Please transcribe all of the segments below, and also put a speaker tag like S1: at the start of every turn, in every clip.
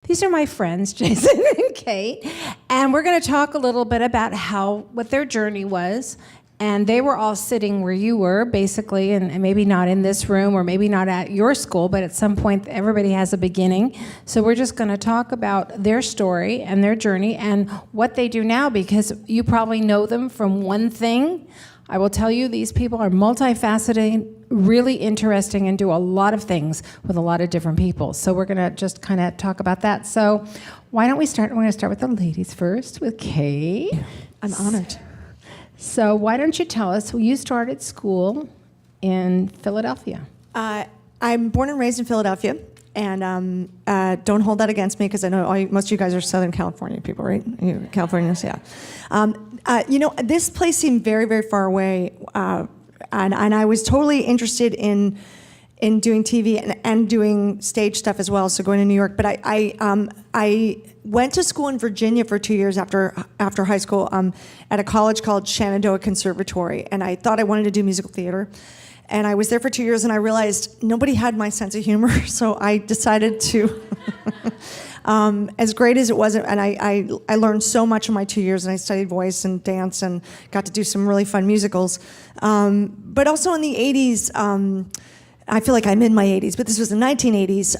S1: these are my friends, Jason and Kate, and we're going to talk a little bit about what their journey was. And they were all sitting where you were, basically, and maybe not in this room or maybe not at your school, but at some point everybody has a beginning. So we're just going to talk about their story and their journey and what they do now, because you probably know them from one thing. I will tell you, these people are multifaceted, really interesting, and do a lot of things with a lot of different people. So we're going to just kind of talk about that. So why don't we start? We're going to start with the ladies first, with Kate.
S2: I'm honored.
S1: So why don't you tell us, you started school in Philadelphia?
S2: I'm born and raised in Philadelphia, and don't hold that against me, because I know most of you guys are Southern California people, right? You're Californians, yeah. This place seemed very, very far away, and I was totally interested in doing TV and doing stage stuff as well, so going to New York. But I went to school in Virginia for 2 years after high school at a college called Shenandoah Conservatory, and I thought I wanted to do musical theater. And I was there for 2 years, and I realized nobody had my sense of humor, so I decided to, as great as it was, and I learned so much in my 2 years, and I studied voice and dance and got to do some really fun musicals. But also in the 80s, I feel like I'm in my 80s, but this was the 1980s.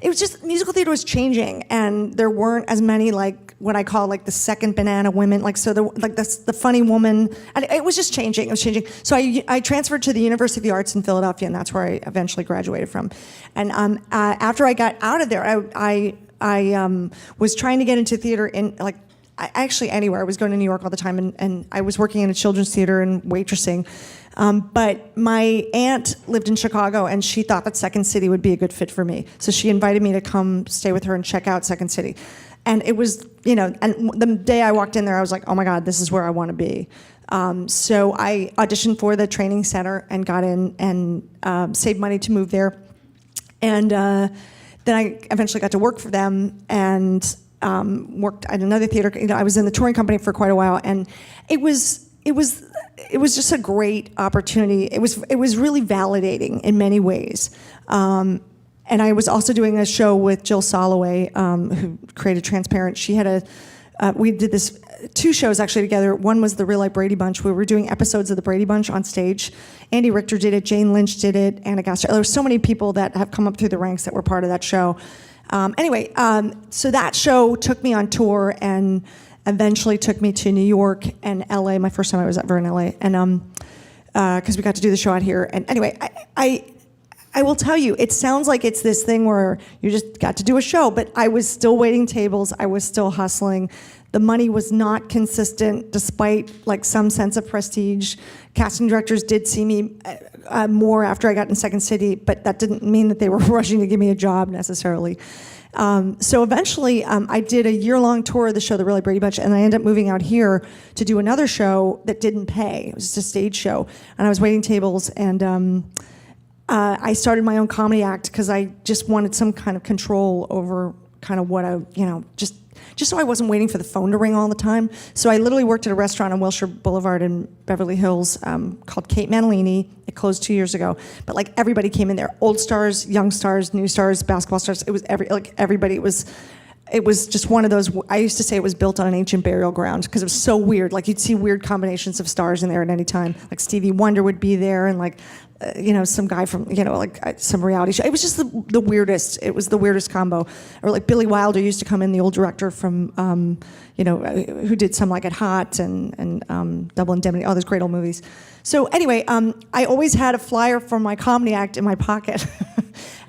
S2: It was just, musical theater was changing, and there weren't as many, like, what I call, like, the second banana women, the funny woman, and it was just changing, it was changing. So I transferred to the University of the Arts in Philadelphia, and that's where I eventually graduated from. And after I got out of there, I was trying to get into theater in, like, actually anywhere. I was going to New York all the time, and I was working in a children's theater and waitressing. But my aunt lived in Chicago, and she thought that Second City would be a good fit for me. So she invited me to come stay with her and check out Second City. And it was, and the day I walked in there, I was like, oh my God, this is where I want to be. So I auditioned for the training center and got in and saved money to move there. And then I eventually got to work for them and worked at another theater. I was in the touring company for quite a while, and it was just a great opportunity. It was really validating in many ways. And I was also doing a show with Jill Soloway, who created Transparent. She had we did this 2 shows actually together. One was the Real Life Brady Bunch. We were doing episodes of the Brady Bunch on stage. Andy Richter did it, Jane Lynch did it, Anna Gaster. There were so many people that have come up through the ranks that were part of that show. So that show took me on tour and eventually took me to New York and LA, my first time I was ever in LA, and because we got to do the show out here. And anyway, I will tell you, it sounds like it's this thing where you just got to do a show, but I was still waiting tables, I was still hustling. The money was not consistent, despite like some sense of prestige. Casting directors did see me more after I got in Second City, but that didn't mean that they were rushing to give me a job necessarily. So eventually, I did a year-long tour of the show, The Really Brady Bunch, and I ended up moving out here to do another show that didn't pay. It was just a stage show, and I was waiting tables, and I started my own comedy act because I just wanted some kind of control over kind of what just so I wasn't waiting for the phone to ring all the time. So I literally worked at a restaurant on Wilshire Boulevard in Beverly Hills called Kate Manalini. It closed 2 years ago, but like everybody came in there, old stars, young stars, new stars, basketball stars. It was everybody. It was just one of those. I used to say it was built on an ancient burial ground because it was so weird. Like you'd see weird combinations of stars in there at any time. Like Stevie Wonder would be there, and like some guy from some reality show. It was just the weirdest. It was the weirdest combo. Or like Billy Wilder used to come in, the old director from who did Some Like It Hot and Double Indemnity, all those great old movies. So anyway, I always had a flyer for my comedy act in my pocket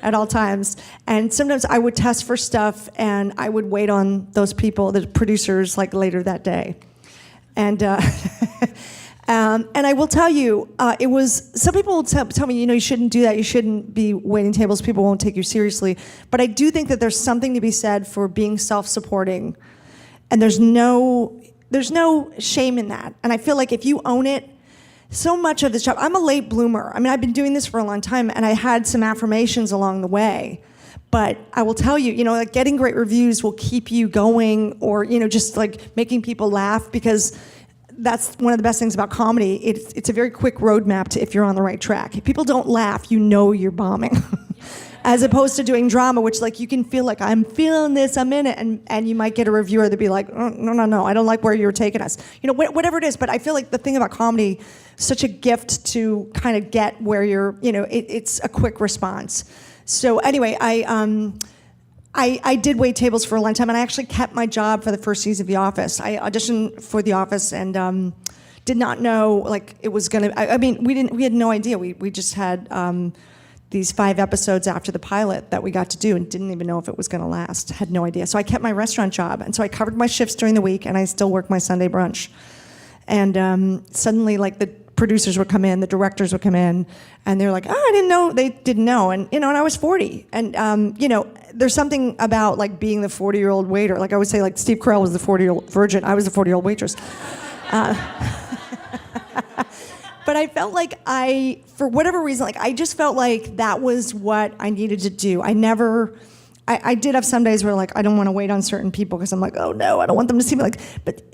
S2: at all times. And sometimes I would test for stuff, and I would wait on those people, the producers, like later that day. And and I will tell you, it was, some people will tell me, you shouldn't do that, you shouldn't be waiting tables, people won't take you seriously. But I do think that there's something to be said for being self-supporting. And there's no shame in that. And I feel like if you own it, so much of this job, I'm a late bloomer. I mean, I've been doing this for a long time, and I had some affirmations along the way. But I will tell you, like getting great reviews will keep you going, or, just like making people laugh, because that's one of the best things about comedy. It's a very quick roadmap to if you're on the right track. If people don't laugh, you're bombing. as opposed to doing drama, which like you can feel like I'm feeling this, I'm in it, and you might get a reviewer that'd be like, oh, no, I don't like where you're taking us, whatever it is. But I feel like the thing about comedy, such a gift to kind of get where you're, it's a quick response. So anyway, I did wait tables for a long time, and I actually kept my job for the first season of The Office. I auditioned for The Office and did not know like it was gonna. I mean, we had no idea. We just had these 5 episodes after the pilot that we got to do, and didn't even know if it was gonna last. Had no idea. So I kept my restaurant job, and so I covered my shifts during the week, and I still worked my Sunday brunch. And suddenly, like the producers would come in, the directors would come in, and they're like, "Oh, I didn't know." They didn't know, and and I was 40, and there's something about like being the 40-year-old waiter. Like I would say, like Steve Carell was the 40-year-old virgin. I was the 40-year-old waitress. But I felt like for whatever reason, like I just felt like that was what I needed to do. I did have some days where like I don't want to wait on certain people because I'm like, oh no, I don't want them to see me.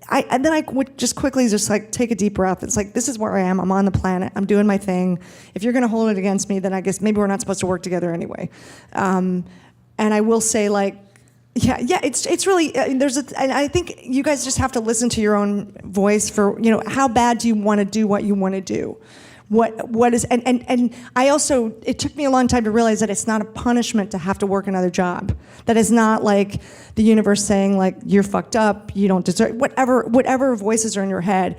S2: And then I would just quickly just like take a deep breath. It's like, this is where I am. I'm on the planet. I'm doing my thing. If you're going to hold it against me, then I guess maybe we're not supposed to work together anyway. And I will say like, yeah, it's really and I think you guys just have to listen to your own voice for how bad do you want to do what you want to do, what is and I also it took me a long time to realize that it's not a punishment to have to work another job. That is not like the universe saying like you're fucked up, you don't deserve whatever voices are in your head.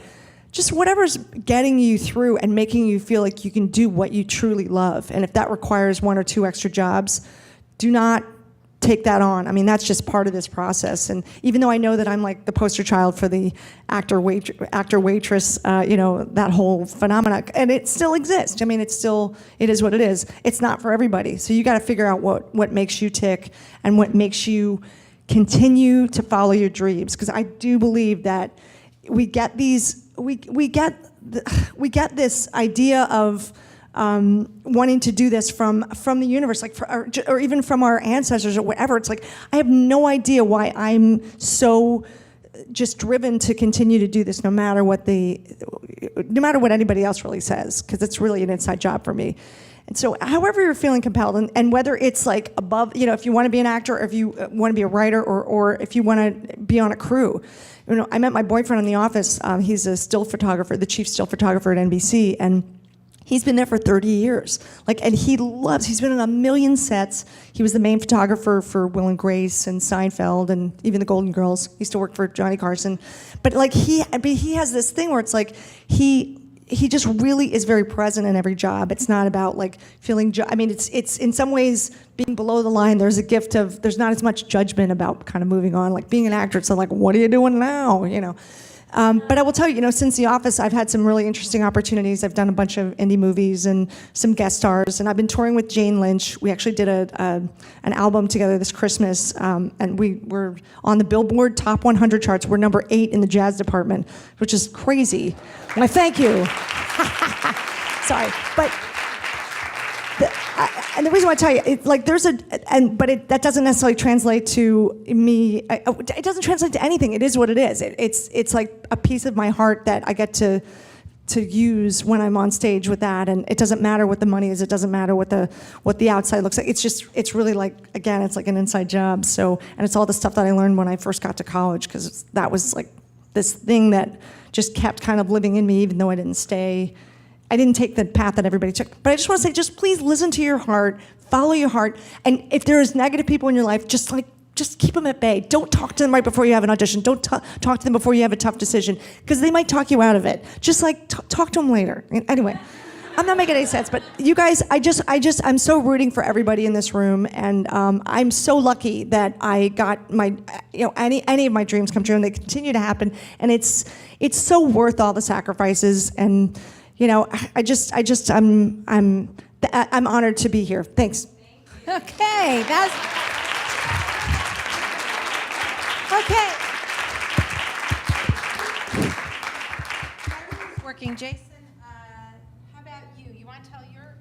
S2: Just whatever's getting you through and making you feel like you can do what you truly love. And if that requires 1 or 2 extra jobs, do not take that on. I mean, that's just part of this process. And even though I know that I'm like the poster child for the actor waitress, that whole phenomena, and it still exists. I mean, it is what it is. It's not for everybody. So you got to figure out what makes you tick and what makes you continue to follow your dreams. Because I do believe that we get this idea of wanting to do this from the universe, like or even from our ancestors or whatever. It's like I have no idea why I'm so just driven to continue to do this, no matter what anybody else really says, because it's really an inside job for me. And so, however you're feeling compelled, and whether it's like above, if you want to be an actor, or if you want to be a writer, or if you want to be on a crew. I met my boyfriend in The Office. He's a still photographer, the chief still photographer at NBC, and he's been there for 30 years. And he's been on a million sets. He was the main photographer for Will and Grace and Seinfeld and even the Golden Girls. He used to work for Johnny Carson. But he has this thing where it's like he just really is very present in every job. It's not about like feeling, it's in some ways being below the line. There's a gift of, there's not as much judgment about kind of moving on. Like being an actor, it's like, what are you doing now? But I will tell you, since The Office, I've had some really interesting opportunities. I've done a bunch of indie movies and some guest stars, and I've been touring with Jane Lynch. We actually did an album together this Christmas, and we were on the Billboard Top 100 charts. We're number 8 in the jazz department, which is crazy. Well, thank you. Sorry, but. And the reason why I tell you, it's like that doesn't necessarily translate to me. It doesn't translate to anything. It is what it is. It's like a piece of my heart that I get to use when I'm on stage with that. And it doesn't matter what the money is. It doesn't matter what the outside looks like. It's really like, again, it's like an inside job. So, and it's all the stuff that I learned when I first got to college, because that was like this thing that just kept kind of living in me, even though I didn't stay. I didn't take the path that everybody took. But I just want to say, just please listen to your heart, follow your heart. And if there is negative people in your life, just keep them at bay. Don't talk to them right before you have an audition. Don't talk to them before you have a tough decision, because they might talk you out of it. Just like talk to them later. Anyway, I'm not making any sense, but you guys, I'm so rooting for everybody in this room, and I'm so lucky that I got my, any of my dreams come true, and they continue to happen. And it's so worth all the sacrifices. And I'm honored to be here. Thanks.
S1: Okay, that's okay. Working, Jason. How about you? You want to tell your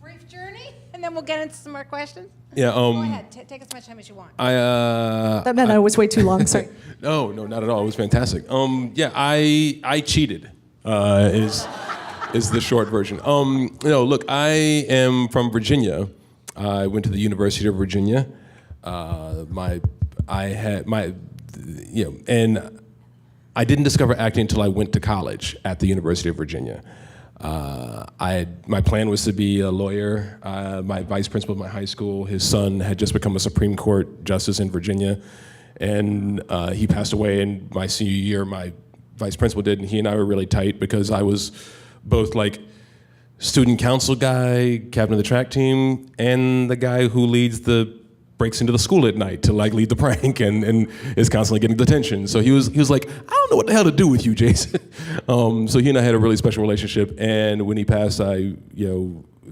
S1: brief journey, and then we'll get into some more questions.
S3: Yeah.
S1: Go ahead. Take as much time as you want.
S2: That meant I was way too long. Sorry.
S3: No, not at all. It was fantastic. I cheated. Is the short version. Look, I am from Virginia, I went to the University of Virginia. And I didn't discover acting until I went to college at the University of Virginia. My plan was to be a lawyer. My vice principal of my high school, his son had just become a Supreme Court justice in Virginia, and he passed away in my senior year. My vice principal did, and he and I were really tight because I was both like student council guy, captain of the track team, and the guy who breaks into the school at night to like lead the prank and is constantly getting detention. So he was like, I don't know what the hell to do with you, Jason. So he and I had a really special relationship. And when he passed, I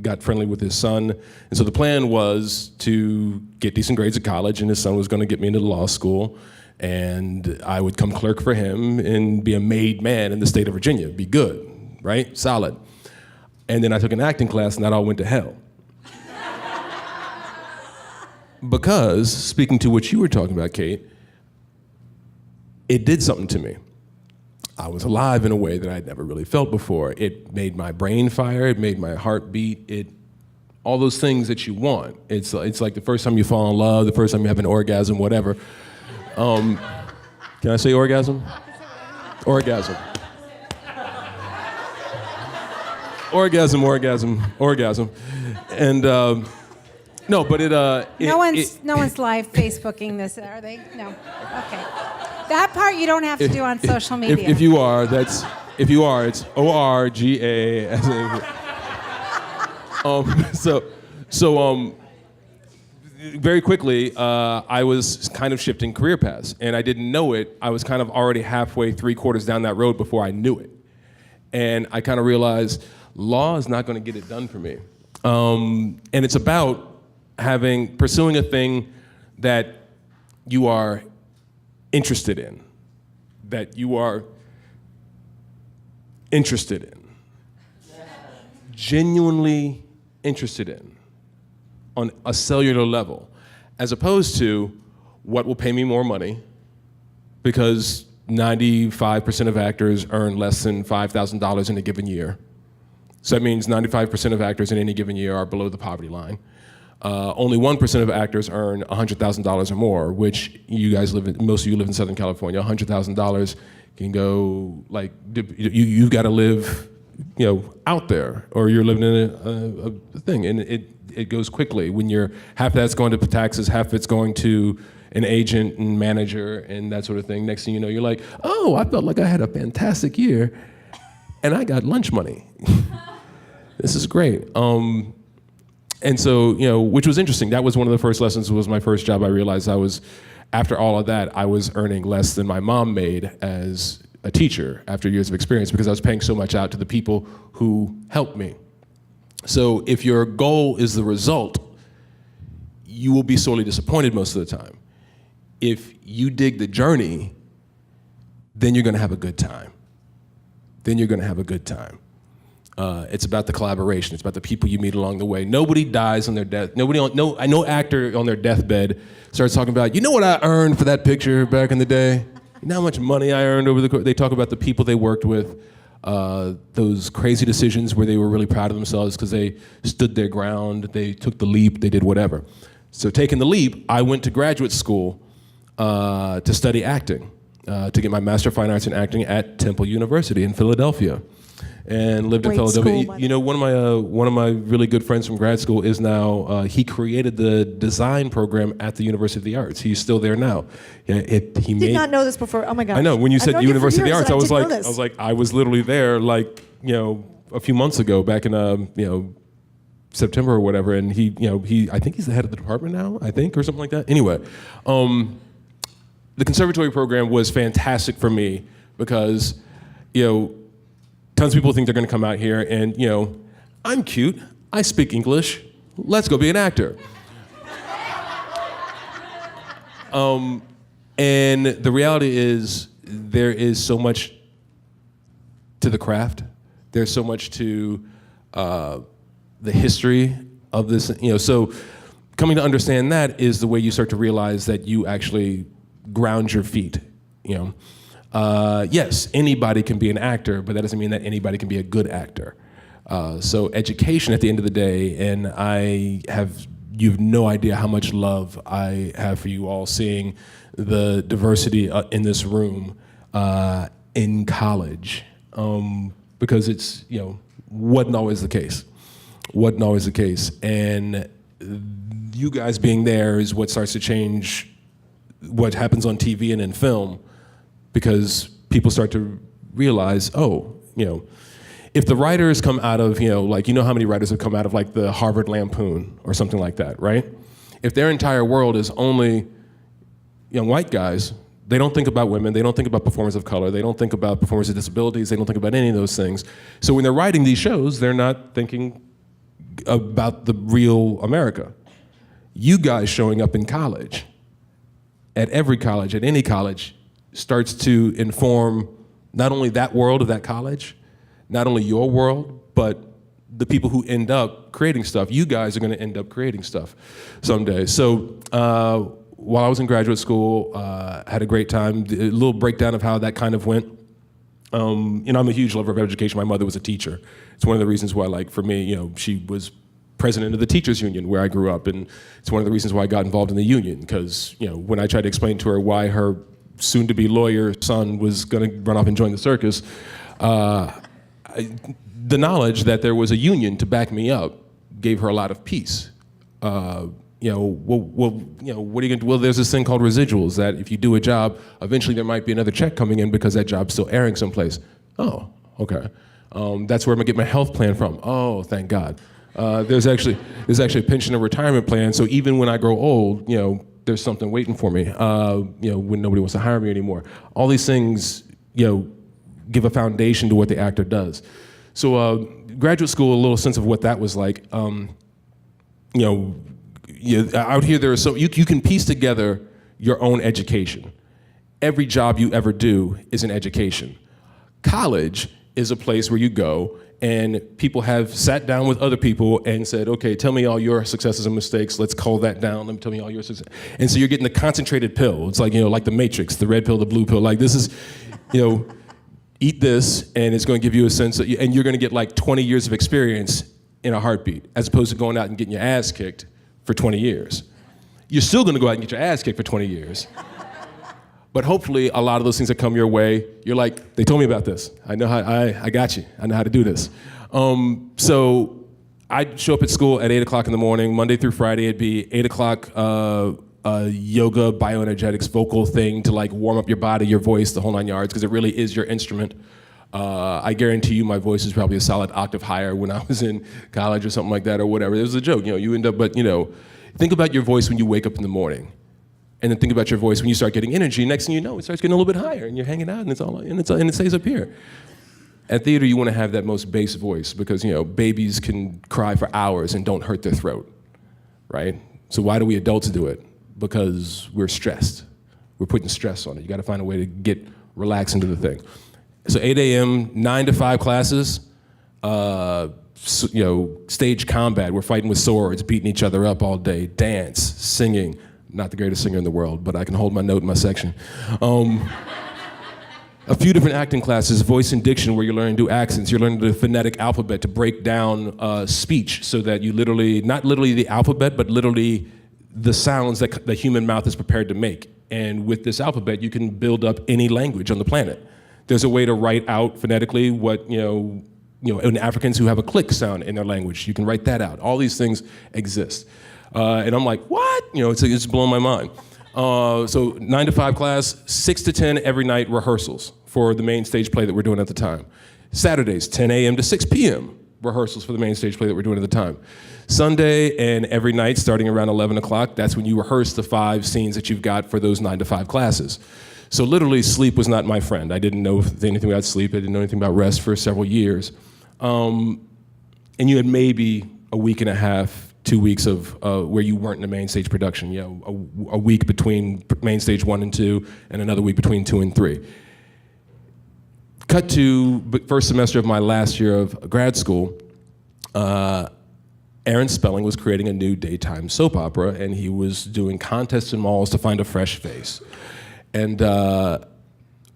S3: got friendly with his son. And so the plan was to get decent grades at college, and his son was going to get me into law school. And I would come clerk for him and be a made man in the state of Virginia, be good, right? Solid. And then I took an acting class, and that all went to hell. Because, speaking to what you were talking about, Kate, it did something to me. I was alive in a way that I'd never really felt before. It made my brain fire, it made my heart beat, all those things that you want. It's like the first time you fall in love, the first time you have an orgasm, whatever. Can I say orgasm? Orgasm. Orgasm. And no, but
S1: no one's live Facebooking this, are they? No. Okay. That part you don't have to do on social media.
S3: If you are, it's ORGA. So very quickly, I was kind of shifting career paths, and I didn't know it. I was kind of already halfway, 3/4 down that road before I knew it, and I kind of realized law is not going to get it done for me, and it's about pursuing a thing that you are interested in, genuinely interested in, on a cellular level, as opposed to what will pay me more money, because 95% of actors earn less than $5,000 in a given year. So that means 95% of actors in any given year are below the poverty line. Only 1% of actors earn $100,000 or more, which most of you live in Southern California. $100,000 can go, like, you've got to live, out there, or you're living in a thing, and it goes quickly. When half that's going to taxes, half it's going to an agent and manager and that sort of thing. Next thing you know, you're like, oh, I felt like I had a fantastic year, and I got lunch money. This is great. And so, which was interesting. That was one of the first lessons. It was my first job. I realized after all of that, I was earning less than my mom made as a teacher after years of experience, because I was paying so much out to the people who helped me. So if your goal is the result, you will be sorely disappointed most of the time. If you dig the journey, then you're going to have a good time. It's about the collaboration. It's about the people you meet along the way. Nobody dies on their death. No actor on their deathbed starts talking about, you know what I earned for that picture back in the day? You know how much money I earned over the course? They talk about the people they worked with, those crazy decisions where they were really proud of themselves because they stood their ground, they took the leap, they did whatever. So taking the leap, I went to graduate school to study acting, to get my Master of Fine Arts in Acting at Temple University in Philadelphia. And lived in Philadelphia.
S2: School,
S3: one of my really good friends from grad school is now he created the design program at the University of the Arts. He's still there now.
S2: Did not know this before. Oh my gosh.
S3: I know. When you said University of the Arts, I was literally there, like, a few months ago, back in September or whatever. And I think he's the head of the department now, or something like that. Anyway, the conservatory program was fantastic for me because tons of people think they're going to come out here and, I'm cute, I speak English, let's go be an actor. And the reality is there is so much to the craft. There's so much to the history of this. So coming to understand that is the way you start to realize that you actually ground your feet, Yes, anybody can be an actor, but that doesn't mean that anybody can be a good actor. So education at the end of the day, and I have you have no idea how much love I have for you all, seeing the diversity in this room in college, because it's, wasn't always the case. Wasn't always the case. And you guys being there is what starts to change what happens on TV and in film, because people start to realize, if the writers come out of, how many writers have come out of like the Harvard Lampoon or something like that, right? If their entire world is only young white guys, they don't think about women, they don't think about performers of color, they don't think about performers with disabilities, they don't think about any of those things. So when they're writing these shows, they're not thinking about the real America. You guys showing up in college, at every college, at any college, starts to inform not only that world of that college, not only your world, but the people who end up creating stuff. You guys are going to end up creating stuff someday. So while I was in graduate school, had a great time. A little breakdown of how that kind of went. I'm a huge lover of education. My mother was a teacher. It's one of the reasons why, like, for me, she was president of the teachers union where I grew up, and it's one of the reasons why I got involved in the union, because when I tried to explain to her why her soon-to-be lawyer son was going to run off and join the circus, the knowledge that there was a union to back me up gave her a lot of peace. What are you going to do? Well, there's this thing called residuals, that if you do a job, eventually there might be another check coming in because that job's still airing someplace. Oh, okay. That's where I'm gonna get my health plan from. Oh, thank God. There's actually a pension and retirement plan, so even when I grow old, there's something waiting for me, when nobody wants to hire me anymore. All these things, give a foundation to what the actor does. So graduate school, a little sense of what that was like. Out here, there are you can piece together your own education. Every job you ever do is an education. College is a place where you go and people have sat down with other people and said, okay, tell me all your successes and mistakes. Let's call that down. Let me tell me all your success. And so you're getting the concentrated pill. It's like, like the Matrix, the red pill, the blue pill. Like this is, eat this and it's going to give you a sense of, and you're going to get like 20 years of experience in a heartbeat, as opposed to going out and getting your ass kicked for 20 years. You're still going to go out and get your ass kicked for 20 years. But hopefully, a lot of those things that come your way, you're like, they told me about this. I know how, I got you. I know how to do this. So I'd show up at school at 8 o'clock in the morning, Monday through Friday. It'd be 8 o'clock yoga, bioenergetics, vocal thing to like warm up your body, your voice, the whole 9 yards, because it really is your instrument. I guarantee you my voice is probably a solid octave higher when I was in college or something like that or whatever. It was a joke, you end up, but think about your voice when you wake up in the morning. And then think about your voice when you start getting energy. Next thing you know, it starts getting a little bit higher, and you're hanging out, and it stays up here. At theater, you want to have that most bass voice because babies can cry for hours and don't hurt their throat, right? So why do we adults do it? Because we're stressed. We're putting stress on it. You got to find a way to get relaxed into the thing. So 8 a.m., 9 to 5 classes. Stage combat. We're fighting with swords, beating each other up all day. Dance, singing. Not the greatest singer in the world, but I can hold my note in my section. A few different acting classes, voice and diction, where you're learning to do accents. You're learning the phonetic alphabet to break down speech so that you literally, not literally the alphabet, but literally the sounds that the human mouth is prepared to make. And with this alphabet, you can build up any language on the planet. There's a way to write out phonetically what, in Africans who have a click sound in their language, you can write that out. All these things exist. And I'm like, what? It's blowing my mind. So 9 to 5 class, 6 to 10 every night rehearsals for the main stage play that we're doing at the time. Saturdays, 10 a.m. to 6 p.m. rehearsals for the main stage play that we're doing at the time. Sunday and every night starting around 11 o'clock, that's when you rehearse the 5 scenes that you've got for those 9 to 5 classes. So literally sleep was not my friend. I didn't know anything about sleep. I didn't know anything about rest for several years. And you had maybe a week and a half, 2 weeks of where you weren't in a main stage production. A week between main stage 1 and 2, and another week between 2 and 3. Cut to first semester of my last year of grad school. Aaron Spelling was creating a new daytime soap opera, and he was doing contests in malls to find a fresh face. And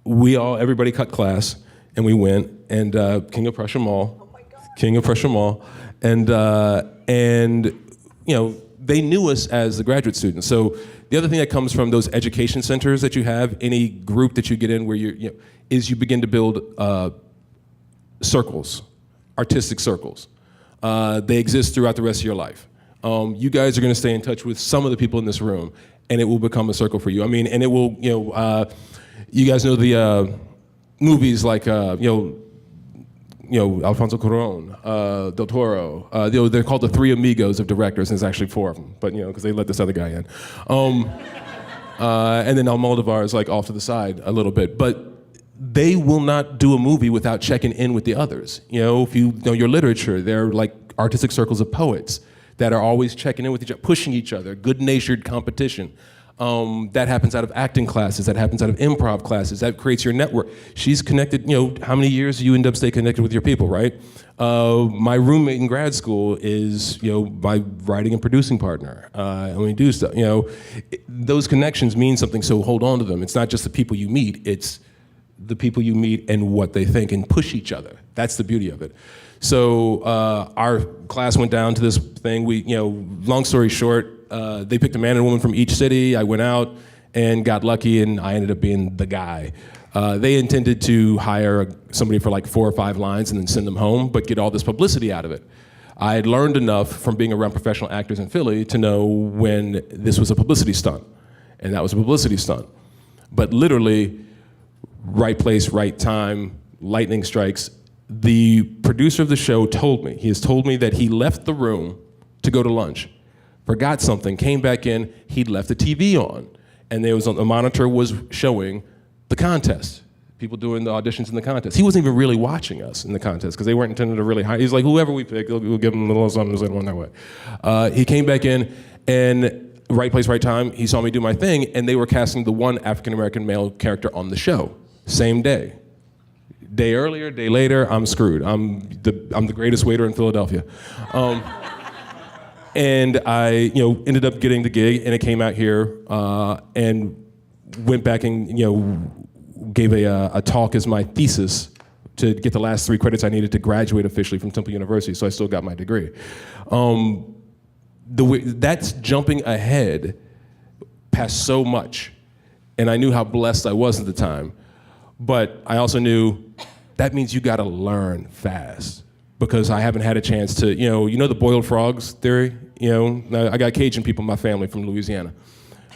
S3: everybody cut class, and we went, and King of Prussia Mall, King of Prussia Mall, and they knew us as the graduate students. So the other thing that comes from those education centers that you have, any group that you get in where is you begin to build circles, artistic circles. They exist throughout the rest of your life. You guys are going to stay in touch with some of the people in this room, and it will become a circle for you. I mean, and it will, you guys know the movies like, Alfonso Cuarón, Del Toro. They're called the Three Amigos of directors, and there's actually 4 of them, but because they let this other guy in. And then Almodovar is like off to the side a little bit, but they will not do a movie without checking in with the others. If you know your literature, they're like artistic circles of poets that are always checking in with each other, pushing each other, good-natured competition. That happens out of acting classes, that happens out of improv classes, that creates your network. She's connected, how many years do you end up stay connected with your people, right? My roommate in grad school is, my writing and producing partner. And we do stuff, those connections mean something, so hold on to them. It's not just the people you meet, it's the people you meet and what they think and push each other. That's the beauty of it. So our class went down to this thing. Long story short, they picked a man and a woman from each city. I went out and got lucky, and I ended up being the guy. They intended to hire somebody for like 4 or 5 lines and then send them home, but get all this publicity out of it. I had learned enough from being around professional actors in Philly to know when this was a publicity stunt, and that was a publicity stunt. But literally, right place, right time, lightning strikes. The producer of the show he has told me that he left the room to go to lunch, forgot something, came back in, he'd left the TV on, and there was a monitor was showing the contest, people doing the auditions in the contest. He wasn't even really watching us in the contest because they weren't intended to really hire. He's like, whoever we pick, we'll give them a little something to send them on their way. He came back in, and right place, right time, he saw me do my thing, and they were casting the one African-American male character on the show, same day. Day earlier, day later, I'm screwed. I'm the greatest waiter in Philadelphia. And I, ended up getting the gig, and it came out here, and went back and, gave a talk as my thesis to get the last 3 credits I needed to graduate officially from Temple University, so I still got my degree. That's jumping ahead past so much, and I knew how blessed I was at the time. But I also knew that means you gotta learn fast, because I haven't had a chance to, the boiled frogs theory? I got Cajun people in my family from Louisiana.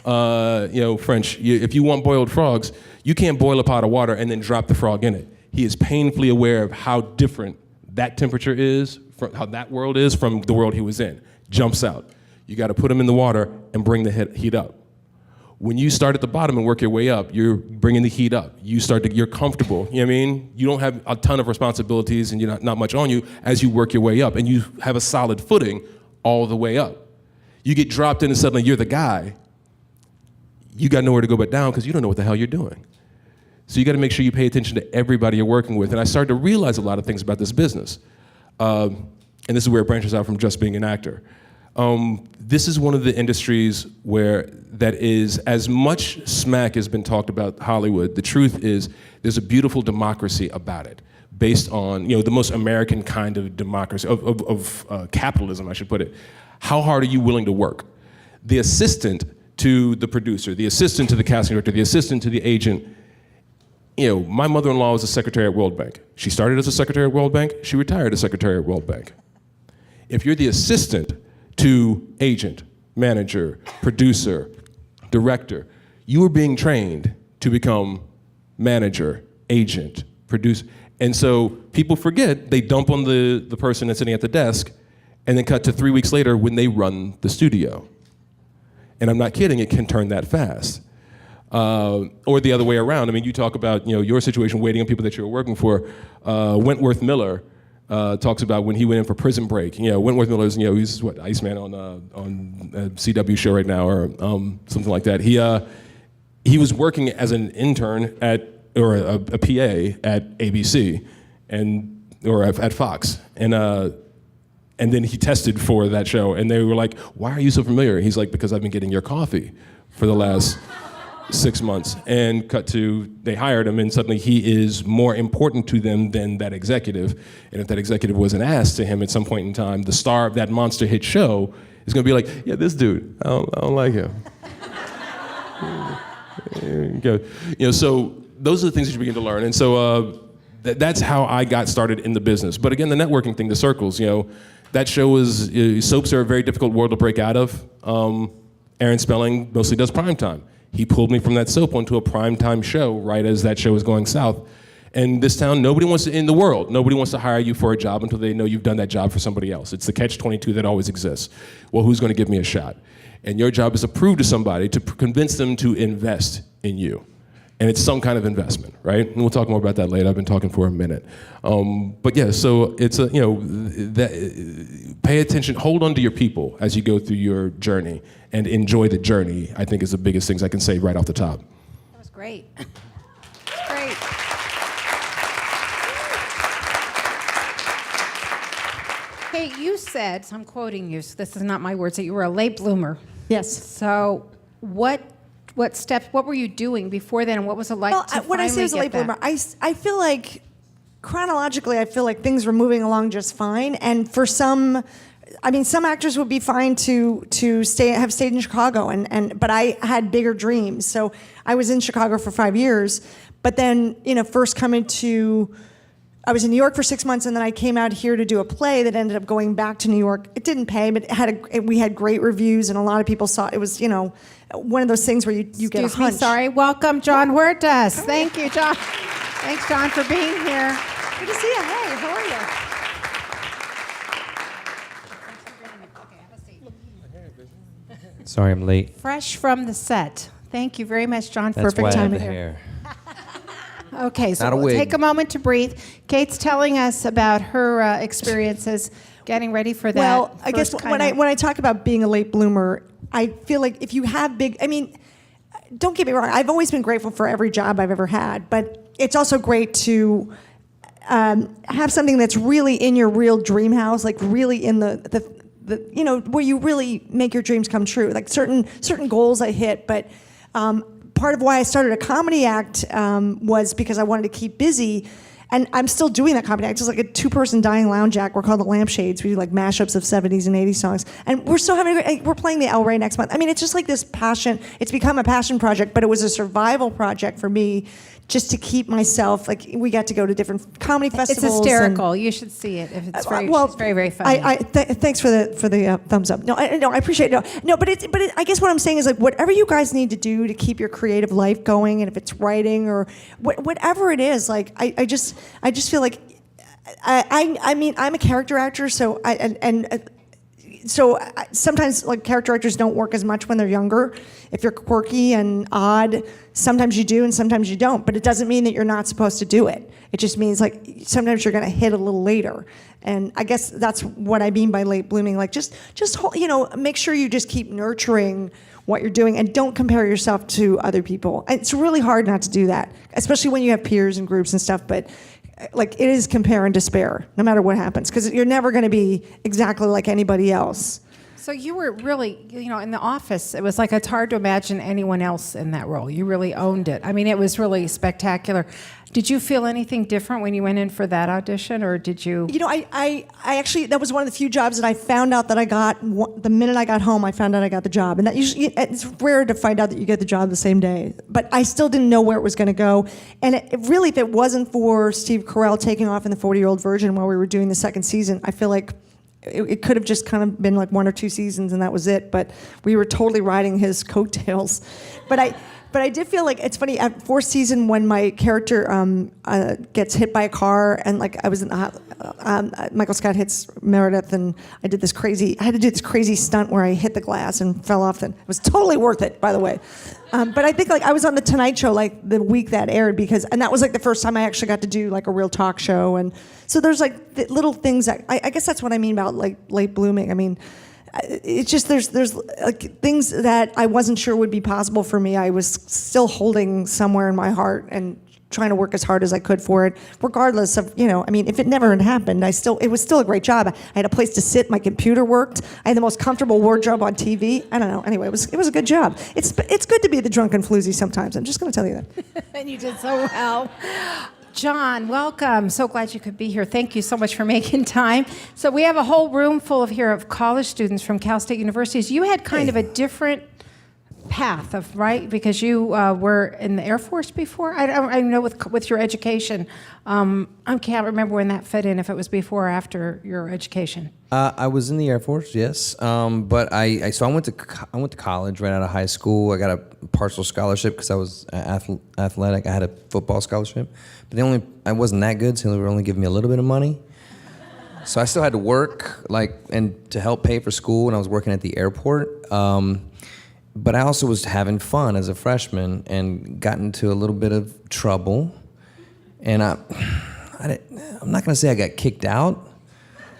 S3: French, if you want boiled frogs, you can't boil a pot of water and then drop the frog in it. He is painfully aware of how different that temperature is, from how that world is from the world he was in. Jumps out. You gotta put him in the water and bring the heat up. When you start at the bottom and work your way up, you're bringing the heat up. You're comfortable, you know what I mean? You don't have a ton of responsibilities and you're not much on you as you work your way up, and you have a solid footing all the way up. You get dropped in and suddenly you're the guy. You got nowhere to go but down because you don't know what the hell you're doing. So you got to make sure you pay attention to everybody you're working with. And I started to realize a lot of things about this business. And this is where it branches out from just being an actor. This is one of the industries where that is, as much smack has been talked about Hollywood, the truth is there's a beautiful democracy about it, based on the most American kind of democracy, of capitalism, I should put it. How hard are you willing to work? The assistant to the producer, the assistant to the casting director, the assistant to the agent. My mother-in-law was a secretary at World Bank. She started as a secretary at World Bank. She retired as secretary at World Bank. If you're the assistant to agent, manager, producer, director, you are being trained to become manager, agent, producer. And so people forget, they dump on the person that's sitting at the desk, and then cut to 3 weeks later when they run the studio. And I'm not kidding, it can turn that fast. Or the other way around. I mean, you talk about your situation, waiting on people that you're working for. Wentworth Miller talks about when he went in for Prison Break. Wentworth Miller's, he's Iceman on a CW show right now, or something like that. He was working as an intern or a PA at ABC or at Fox, and then he tested for that show, and they were like, "Why are you so familiar?" He's like, "Because I've been getting your coffee for the last 6 months, and cut to they hired him, and suddenly he is more important to them than that executive. And if that executive was an ass to him at some point in time, the star of that monster hit show is going to be like, yeah, this dude, I don't like him. So those are the things that you begin to learn. And so that's how I got started in the business. But again, the networking thing, the circles, that show was, soaps are a very difficult world to break out of. Aaron Spelling mostly does primetime. He pulled me from that soap onto a primetime show right as that show was going south. And this town, nobody wants to hire you for a job until they know you've done that job for somebody else. It's the catch-22 that always exists. Well, who's going to give me a shot? And your job is to prove to somebody, to convince them to invest in you. And it's some kind of investment, right? And we'll talk more about that later. I've been talking for a minute. But yeah, so it's pay attention, hold on to your people as you go through your journey, and enjoy the journey, I think is the biggest things I can say right off the top.
S1: That was great. Great. Hey, you said, so I'm quoting you, so this is not my words, that you were a late bloomer.
S2: Yes.
S1: So what steps, what were you doing before then, and what was it like to
S2: when I say I was a late bloomer, I feel like chronologically, I feel like things were moving along just fine. And for some actors would be fine to have stayed in Chicago, but I had bigger dreams. So I was in Chicago for 5 years, but then I was in New York for 6 months, and then I came out here to do a play that ended up going back to New York. It didn't pay, but we had great reviews, and a lot of people saw it. It was, one of those things where you get a hunch.
S1: Sorry. Welcome, Jon Huertas. Thank you, Jon. Thanks, Jon, for being here.
S2: Good to see you. Hey, how are you?
S4: Sorry, I'm late.
S1: Fresh from the set. Thank you very much, Jon.
S4: That's
S1: Perfect
S4: why I have
S1: timing
S4: the
S1: here.
S4: hair.
S1: Okay, so
S4: Not a
S1: we'll
S4: wig.
S1: take a moment to breathe. Kate's telling us about her experiences getting ready for that.
S2: Well, I guess when I talk about being a late bloomer, I feel like if you have don't get me wrong, I've always been grateful for every job I've ever had, but it's also great to have something that's really in your real dream house, like really in the where you really make your dreams come true. Like certain goals I hit, but part of why I started a comedy act was because I wanted to keep busy. And I'm still doing that comedy act. It's like a 2-person dying lounge act. We're called the Lampshades. We do like mashups of 70s and 80s songs. And we're still we're playing the El Rey next month. It's just like this passion. It's become a passion project, but it was a survival project for me, just to keep myself, we got to go to different comedy festivals.
S1: It's hysterical. You should see it. If it's it's very, very funny.
S2: Thanks for the thumbs up. No, I appreciate it. No, but I guess what I'm saying is whatever you guys need to do to keep your creative life going, and if it's writing or whatever it is, I just feel like I'm a character actor, so sometimes character actors don't work as much when they're younger. If you're quirky and odd, sometimes you do and sometimes you don't. But it doesn't mean that you're not supposed to do it. It just means sometimes you're going to hit a little later. And I guess that's what I mean by late blooming. Just make sure you just keep nurturing what you're doing and don't compare yourself to other people. It's really hard not to do that, especially when you have peers and groups and stuff. But it is compare and despair, no matter what happens, because you're never going to be exactly like anybody else.
S1: So you were really, in The Office, it was it's hard to imagine anyone else in that role. You really owned it. It was really spectacular. Did you feel anything different when you went in for that audition, or did you?
S2: I actually, that was one of the few jobs that I found out that I got, the minute I got home, I found out I got the job. And that usually, it's rare to find out that you get the job the same day. But I still didn't know where it was going to go. And it really, if it wasn't for Steve Carell taking off in the 40-year-old version while we were doing the second season, I feel like it could have just kind of been 1 or 2 seasons and that was it. But we were totally riding his coattails. But I did feel like, it's funny, at 4th season when my character gets hit by a car and I was in the Michael Scott hits Meredith, and I had to do this crazy stunt where I hit the glass and fell off. And it was totally worth it, by the way. But I think I was on the Tonight Show the week that aired, and that was the first time I actually got to do a real talk show. And so there's little things that I guess that's what I mean about late blooming. it's just there's like things that I wasn't sure would be possible for me. I was still holding somewhere in my heart and trying to work as hard as I could for it, regardless of, I mean, if it never had happened, it was still a great job. I had a place to sit, my computer worked, I had the most comfortable wardrobe on TV. I don't know. Anyway, it was a good job. It's good to be the drunken floozy sometimes. I'm just going to tell you that.
S1: And you did so well. Jon, welcome. So glad you could be here. Thank you so much for making time. So we have a whole room full of college students from Cal State universities. You had kind of a different path right? Because you were in the Air Force before. I know with your education. I can't remember when that fit in. If it was before or after your education.
S4: I was in the Air Force, yes. But I went to college right out of high school. I got a partial scholarship because I was athletic. I had a football scholarship, but I wasn't that good, so they were only giving me a little bit of money. So I still had to work and to help pay for school, and I was working at the airport. But I also was having fun as a freshman and got into a little bit of trouble. And I'm not going to say I got kicked out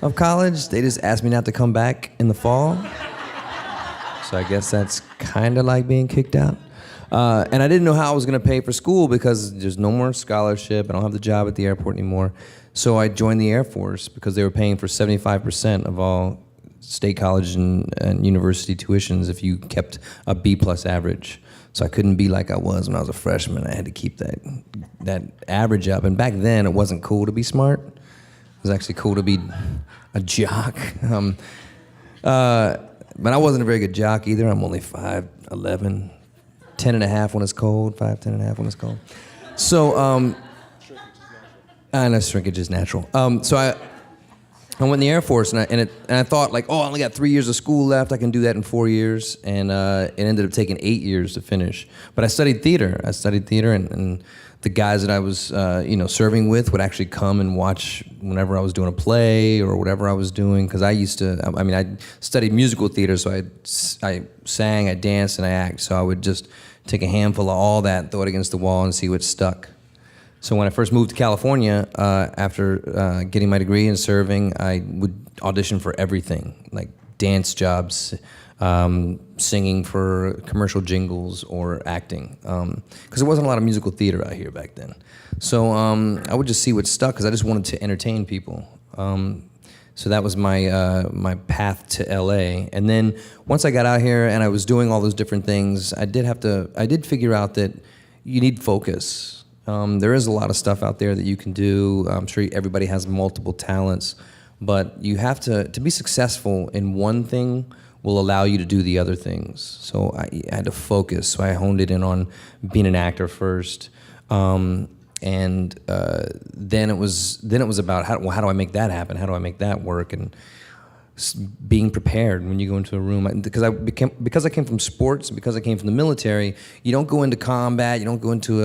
S4: of college. They just asked me not to come back in the fall. So I guess that's kind of like being kicked out. And I didn't know how I was going to pay for school because there's no more scholarship. I don't have the job at the airport anymore. So I joined the Air Force because they were paying for 75% of all state college and university tuitions if you kept a B+ average. So I couldn't be like I was when I was a freshman. I had to keep that average up. And back then, it wasn't cool to be smart. It was actually cool to be a jock. But I wasn't a very good jock either. I'm only 5'11", 10 and a half when it's cold, 5'10" and a half when it's cold. So, I know shrinkage is natural. So I went in the Air Force, and I thought, I only got 3 years of school left. I can do that in 4 years, and it ended up taking 8 years to finish. But I studied theater. And the guys that I was, serving with would actually come and watch whenever I was doing a play or whatever I was doing. Because I studied musical theater, so I sang, I danced, and I acted. So I would just take a handful of all that, throw it against the wall, and see what stuck. So when I first moved to California, after getting my degree and serving, I would audition for everything, like dance jobs, singing for commercial jingles, or acting, because there wasn't a lot of musical theater out here back then. So I would just see what stuck, because I just wanted to entertain people. So that was my path to LA. And then once I got out here and I was doing all those different things, I did figure out that you need focus. There is a lot of stuff out there that you can do. I'm sure everybody has multiple talents, but you have to be successful in one thing will allow you to do the other things. So I had to focus. So I honed it in on being an actor first, and then it was about how do I make that happen? How do I make that work? And being prepared when you go into a room, because I came from sports, because I came from the military. You don't go into combat, you don't go into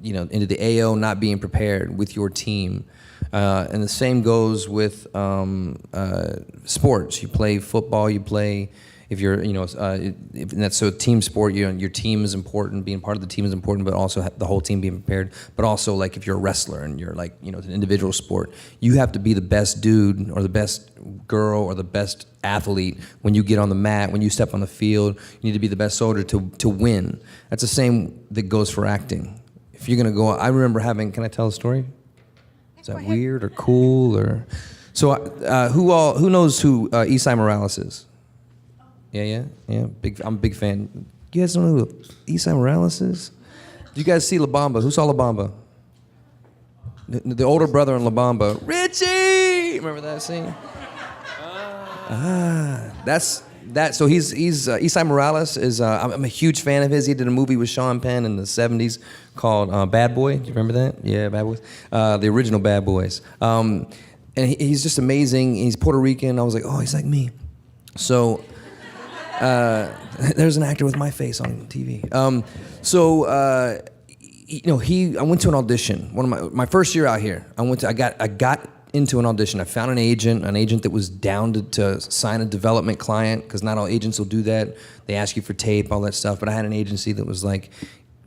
S4: into the AO not being prepared with your team, and the same goes with sports. You play football, if you're, if that's so team sport, your team is important, being part of the team is important, but also the whole team being prepared. But also, if you're a wrestler and you're it's an individual sport, you have to be the best dude or the best girl or the best athlete when you get on the mat, when you step on the field. You need to be the best soldier to win. That's the same that goes for acting. If you're gonna go, I remember can I tell a story? Is that weird or cool or? So who knows who Esai Morales is? Yeah. I'm a big fan. You guys don't know who Esai Morales is? Do you guys see La Bamba? Who saw La Bamba? The older brother in La Bamba. Richie! Remember that scene? That's that. So he's Esai Morales is. I'm a huge fan of his. He did a movie with Sean Penn in the '70s called Bad Boy. Do you remember that? Yeah, Bad Boys. The original Bad Boys. And he's just amazing. He's Puerto Rican. I was like, oh, he's like me. So. There's an actor with my face on TV. I went to an audition. One of my first year out here. I got into an audition. I found an agent that was down to sign a development client, because not all agents will do that. They ask you for tape, all that stuff. But I had an agency that was like,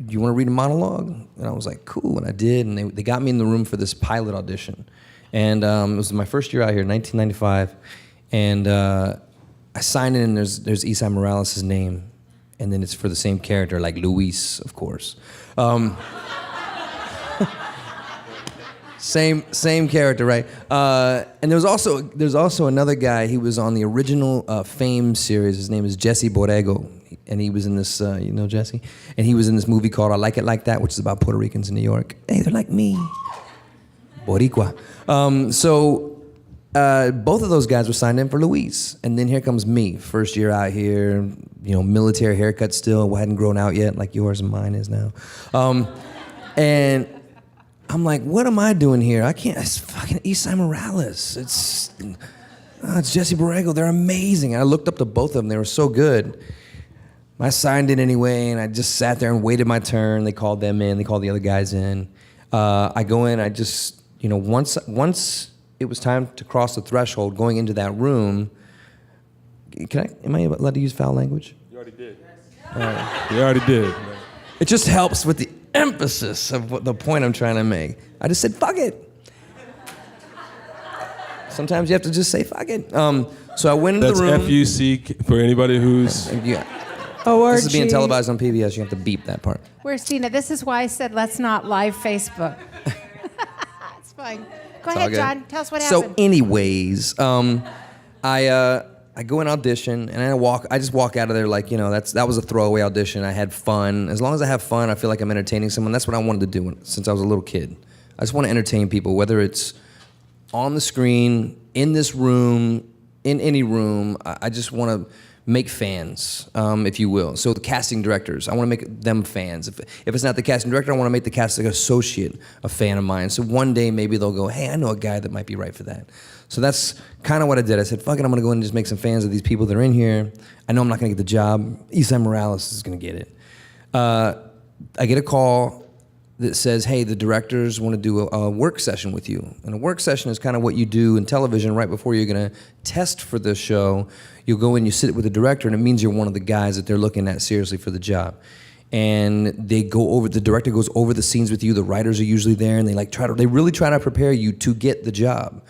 S4: "Do you want to read a monologue?" And I was like, "Cool," and I did. And they got me in the room for this pilot audition. And it was my first year out here, 1995, and. I sign in and there's Esai Morales' name, and then it's for the same character, like Luis, of course. Same character, right? And there's also another guy. He was on the original Fame series. His name is Jesse Borrego, and he was in this. You know Jesse? And he was in this movie called I Like It Like That, which is about Puerto Ricans in New York. Hey, they're like me, Boricua. Both of those guys were signed in for Luis, and then here comes me, first year out here. You know, military haircut still hadn't grown out yet, like yours and mine is now, and. I'm like, what am I doing here? I can't, it's fucking Esai Morales. It's Jesse Borrego. They're amazing. And I looked up to both of them. They were so good. I signed in anyway, and I just sat there and waited my turn. They called them in. They called the other guys in. I go in. I just, once it was time to cross the threshold, going into that room, am I allowed to use foul language?
S3: You already did. You already did.
S4: It just helps with the emphasis of what the point I'm trying to make. I just said, fuck it. Sometimes you have to just say, fuck it. So I went into the room.
S3: That's F-U-C for anybody who's...
S4: Yeah.
S1: O-R-G.
S4: This is being televised on PBS. You have to beep that part.
S1: Where's Tina? This is why I said let's not live Facebook. It's fine. Go ahead,
S4: good.
S1: John. Tell us what happened.
S4: So anyways, I go and audition, and I just walk out of there like, that was a throwaway audition. I had fun. As long as I have fun, I feel like I'm entertaining someone. That's what I wanted to do since I was a little kid. I just want to entertain people, whether it's on the screen, in this room, in any room. I just want to make fans, if you will. So the casting directors, I want to make them fans. If it's not the casting director, I want to make the casting associate a fan of mine. So one day maybe they'll go, hey, I know a guy that might be right for that. So that's kind of what I did. I said, fuck it, I'm going to go in and just make some fans of these people that are in here. I know I'm not going to get the job. Esai Morales is going to get it. I get a call that says, hey, the directors want to do a work session with you. And a work session is kind of what you do in television right before you're going to test for this show. You'll go in, you sit with the director, and it means you're one of the guys that they're looking at seriously for the job. And the director goes over the scenes with you. The writers are usually there, and they really try to prepare you to get the job.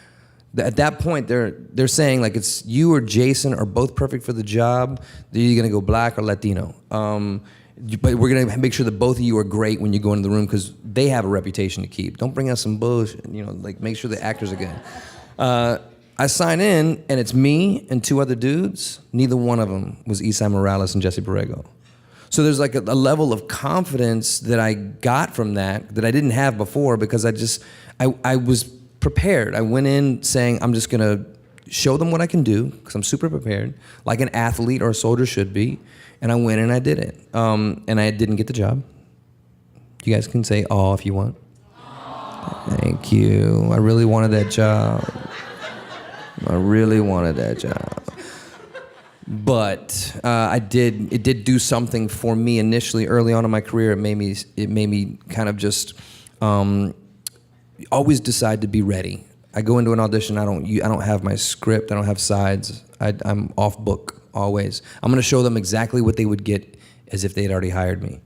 S4: At that point, they're saying like it's you or Jason are both perfect for the job. They're either gonna go black or Latino. But we're gonna make sure that both of you are great when you go into the room because they have a reputation to keep. Don't bring us some bullshit. Make sure the actors are good. I sign in and it's me and two other dudes. Neither one of them was Esai Morales and Jesse Borrego. So there's like a level of confidence that I got from that I didn't have before because I was prepared. I went in saying, I'm just gonna show them what I can do, because I'm super prepared, like an athlete or a soldier should be, and I went and I did it. And I didn't get the job. You guys can say "aw" if you want. Aww. Thank you. I really wanted that job. But it did do something for me initially, early on in my career. It made me kind of just always decide to be ready. I go into an audition. I don't have my script. I don't have sides. I'm off book always. I'm going to show them exactly what they would get as if they had already hired me.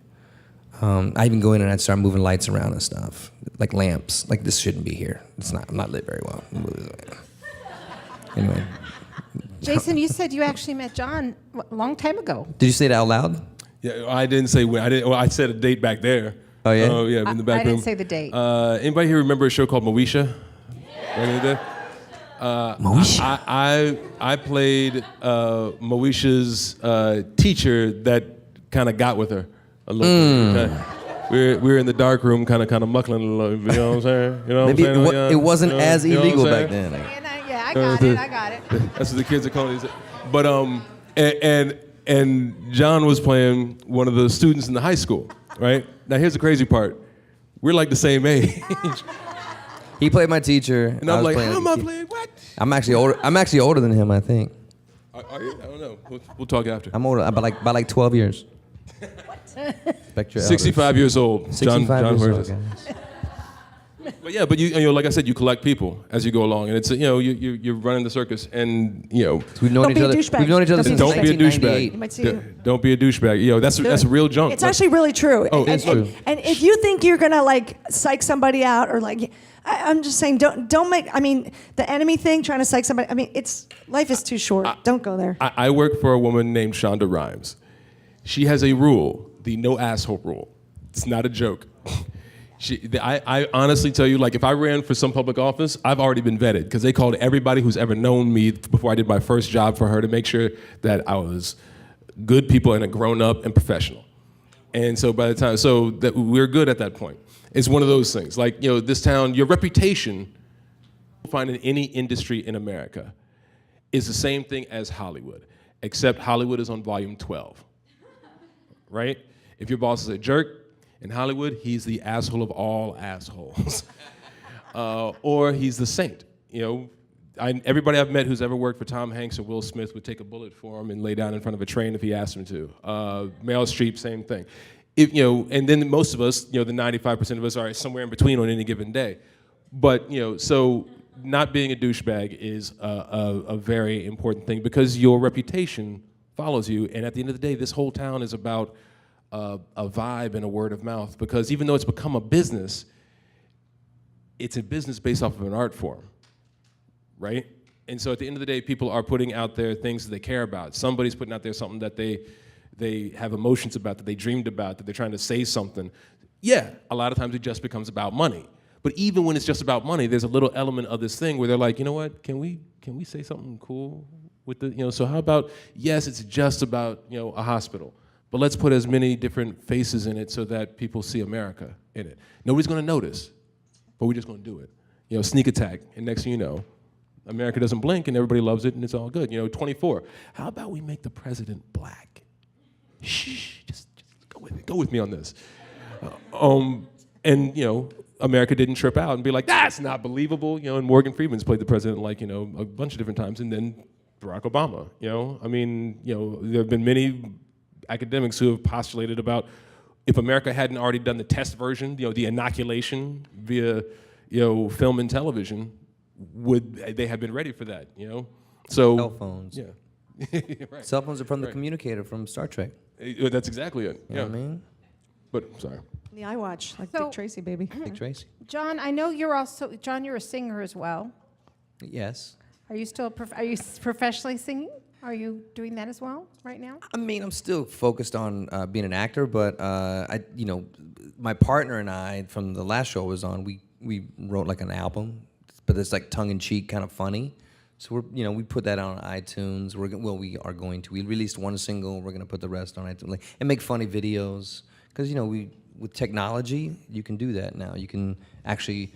S4: I even go in and I'd start moving lights around and stuff, like lamps. Like, this shouldn't be here. I'm not lit very well. Anyway.
S1: Jason, you said you actually met Jon a long time ago.
S4: Did you say it out loud?
S3: Yeah, I didn't say when. I said a date back there.
S4: Oh, yeah?
S3: Oh, yeah, in the back
S1: I
S3: room.
S1: didn't say the date.
S3: Anybody here remember a show called Moesha?
S4: Moesha?
S3: I played Moesha's teacher that kind of got with her a little bit. Okay? We were in the dark room, kind of muckling a little. You know what I'm saying? You know
S4: Maybe
S3: what I'm saying?
S4: it wasn't as illegal
S3: what I'm
S4: back then.
S1: Yeah, I got it.
S3: That's what the kids are calling it. But and Jon was playing one of the students in the high school, right? Now here's the crazy part: we're like the same age.
S4: He played my teacher,
S3: And I'm like, how am I playing what?
S4: I'm actually older than him, I think.
S3: Are you? I don't know. We'll talk after.
S4: I'm older by like 12 years. Respect your elders.
S3: 65 years old.
S4: 65
S3: Jon
S4: years old,
S3: Huertas.
S4: guys.
S3: But yeah, but you know, like I said, you collect people as you go along, and it's you know, you're running the circus, and you know,
S4: We've known
S2: Don't
S4: each
S2: be a
S4: other.
S2: douchebag.
S4: We've known each other
S2: Don't
S4: since
S3: don't be a
S4: 1998.
S3: douchebag.
S2: You might see you.
S3: Don't be a douchebag. You know, that's a real junk.
S2: It's actually really true.
S3: Oh,
S2: and,
S3: it's true.
S2: And if you think you're gonna like psych somebody out or like, I'm just saying, don't make. I mean, the enemy thing, trying to psych somebody. I mean, life is too short. Don't go there.
S3: I work for a woman named Shonda Rhimes. She has a rule, the no asshole rule. It's not a joke. I honestly tell you, like, if I ran for some public office, I've already been vetted because they called everybody who's ever known me before I did my first job for her to make sure that I was good people and a grown up and professional. And so by the time, so that we're good at that point. It's one of those things. Like, you know, this town, your reputation, you'll find in any industry in America, is the same thing as Hollywood, except Hollywood is on volume 12, right? If your boss is a jerk, in Hollywood, he's the asshole of all assholes. Or he's the saint. You know, everybody I've met who's ever worked for Tom Hanks or Will Smith would take a bullet for him and lay down in front of a train if he asked him to. Meryl Streep, same thing. You know, and then most of us, you know, the 95% of us are somewhere in between on any given day. But, you know, so not being a douchebag is a very important thing because your reputation follows you. And at the end of the day, this whole town is about a vibe and a word of mouth, because even though it's become a business, it's a business based off of an art form, right? And so at the end of the day, people are putting out there things that they care about. Somebody's putting out there something that they have emotions about, that they dreamed about, that they're trying to say something. Yeah, a lot of times it just becomes about money. But even when it's just about money, there's a little element of this thing where they're like, you know what, can we say something cool with the, you know, so how about, yes, it's just about, you know, a hospital. But let's put as many different faces in it so that people see America in it. Nobody's gonna notice, but we're just gonna do it. You know, sneak attack, and next thing you know, America doesn't blink and everybody loves it and it's all good. You know, 24, how about we make the president black? Shh, just go with it. Go with me on this. And you know, America didn't trip out and be like, that's not believable. You know, and Morgan Freeman's played the president like, you know, a bunch of different times, and then Barack Obama, you know? I mean, you know, there have been many academics who have postulated about if America hadn't already done the test version, you know, the inoculation via, you know, film and television, would they have been ready for that, you know? So
S4: Cell phones.
S3: Yeah. Right.
S4: Cell phones are from the communicator from Star Trek.
S3: That's exactly it.
S4: You know what I mean?
S3: But sorry.
S2: The iWatch, like
S1: So-
S2: Dick Tracy, baby.
S4: Dick Tracy.
S1: John, I know you're also, John, you're a singer as well.
S4: Yes.
S1: Are you still, are you professionally singing? Are you doing that as well right now?
S4: I mean, I'm still focused on being an actor, but you know, my partner and I from the last show I was on, we wrote like an album, but it's like tongue in cheek, kind of funny. So we put that on iTunes. We are going to. We released one single. We're gonna put the rest on iTunes and make funny videos, because you know with technology you can do that now. You can actually,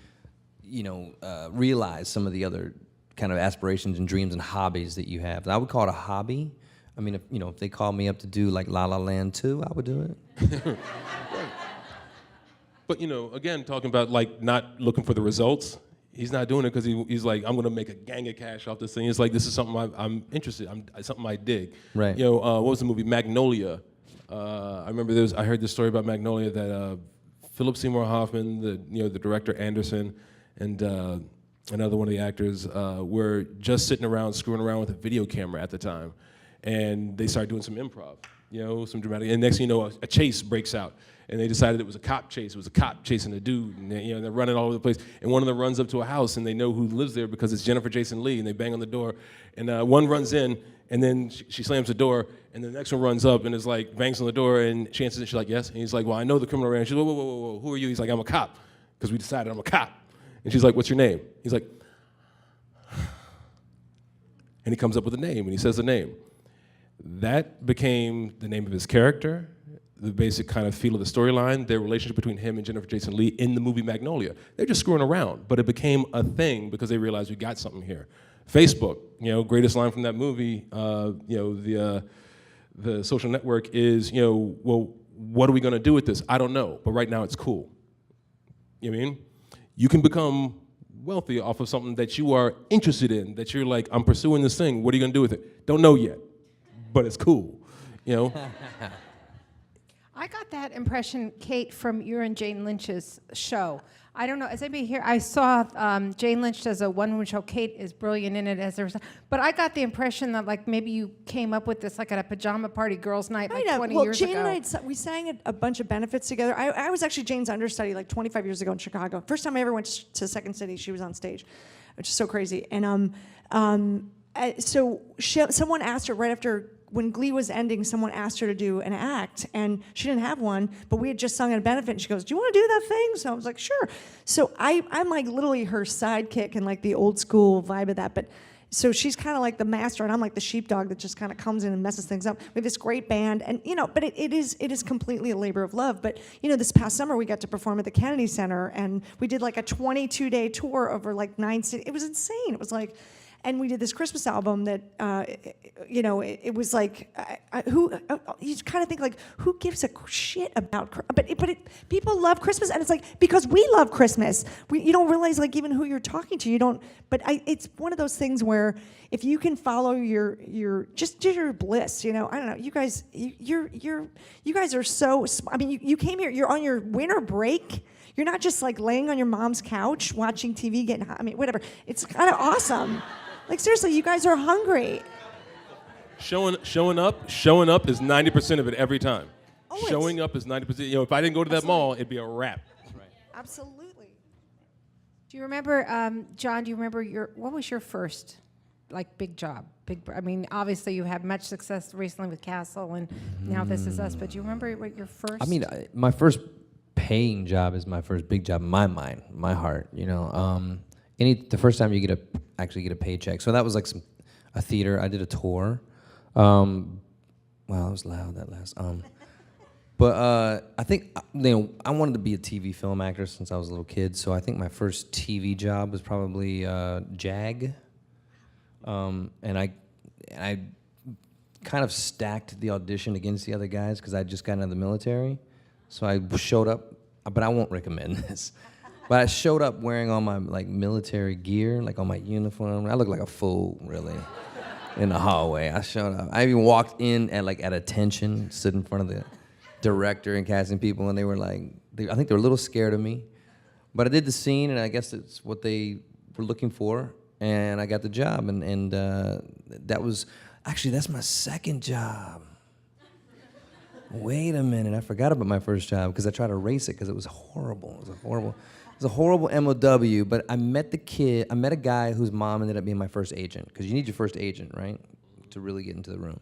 S4: realize some of the other kind of aspirations and dreams and hobbies that you have. And I would call it a hobby. I mean, if they called me up to do like La La Land 2, I would do it.
S3: Right. But again, talking about like not looking for the results, he's not doing it because he's like, I'm gonna make a gang of cash off this thing. It's like, this is something I'm interested. Something I dig.
S4: Right.
S3: What was the movie Magnolia? I remember I heard this story about Magnolia that Philip Seymour Hoffman, the director Anderson, and another one of the actors were just sitting around screwing around with a video camera at the time, and they started doing some improv, some dramatic. And next thing you know, a chase breaks out, and they decided it was a cop chase. It was a cop chasing a dude, and they're running all over the place. And one of them runs up to a house, and they know who lives there because it's Jennifer Jason Leigh, and they bang on the door, and one runs in, and then she slams the door, and the next one runs up and is like bangs on the door, and she answers, and she's like, yes, and he's like, well, I know the criminal around. She's like, whoa, who are you? He's like, I'm a cop, because we decided I'm a cop. And she's like, what's your name? He's like, and he comes up with a name, and he says the name. That became the name of his character, the basic kind of feel of the storyline, their relationship between him and Jennifer Jason Leigh in the movie Magnolia. They're just screwing around, but it became a thing because they realized we got something here. Facebook, greatest line from that movie, the social network is, well, what are we gonna do with this? I don't know, but right now it's cool. You know what I mean? You can become wealthy off of something that you are interested in, that you're like, I'm pursuing this thing, what are you gonna do with it? Don't know yet, but it's cool,
S1: I got that impression, Kate, from your and Jane Lynch's show. I don't know, is anybody here? I saw Jane Lynch does a one-woman show. Kate is brilliant in it, as there was. But I got the impression that like maybe you came up with this like at a pajama party girls' night like 20 years
S2: Jane
S1: ago.
S2: and I, we sang at a bunch of benefits together. I was actually Jane's understudy like 25 years ago in Chicago. First time I ever went to Second City, she was on stage, which is so crazy. And someone asked her right after, when Glee was ending, someone asked her to do an act, and she didn't have one, but we had just sung at a benefit, and she goes, do you want to do that thing? So I was like, sure. So I'm like literally her sidekick and like the old school vibe of that, but so she's kind of like the master, and I'm like the sheepdog that just kind of comes in and messes things up. We have this great band, and but it is completely a labor of love. But this past summer we got to perform at the Kennedy Center, and we did like a 22-day tour over like 9 cities. It was insane. It was like, and we did this Christmas album that, it was like, you kind of think like, who gives a shit about, but people love Christmas, and it's like, because we love Christmas. You don't realize like even who you're talking to, you don't, but it's one of those things where if you can follow your bliss, I don't know, you guys, you guys are so, I mean, you came here, you're on your winter break. You're not just like laying on your mom's couch watching TV, getting hot. I mean, whatever. It's kind of awesome. Like seriously, you guys are hungry.
S3: Showing up is 90% of it every time.
S2: Always.
S3: Showing up is 90%. If I didn't go to that
S2: Absolutely.
S3: mall, it'd be a wrap.
S2: Absolutely.
S1: Do you remember, John, what was your first like big job? I mean, obviously you have much success recently with Castle and now This Is Us, but do you remember what your first?
S4: I mean, my first paying job is my first big job in my mind, my heart. The first time you actually get a paycheck. So that was like a theater. I did a tour. Wow, it was loud that last. But I think I wanted to be a TV film actor since I was a little kid. So I think my first TV job was probably JAG, and I kind of stacked the audition against the other guys because I just got out of the military. So I showed up, but I won't recommend this. But I showed up wearing all my like military gear, like on my uniform. I looked like a fool, really, in the hallway. I showed up. I even walked in at attention, stood in front of the director and casting people, and they were like, I think they were a little scared of me. But I did the scene, and I guess it's what they were looking for, and I got the job. And that's my second job. Wait a minute, I forgot about my first job because I tried to erase it because it was horrible. It was a horrible MOW, but I met a guy whose mom ended up being my first agent, because you need your first agent, right, to really get into the room.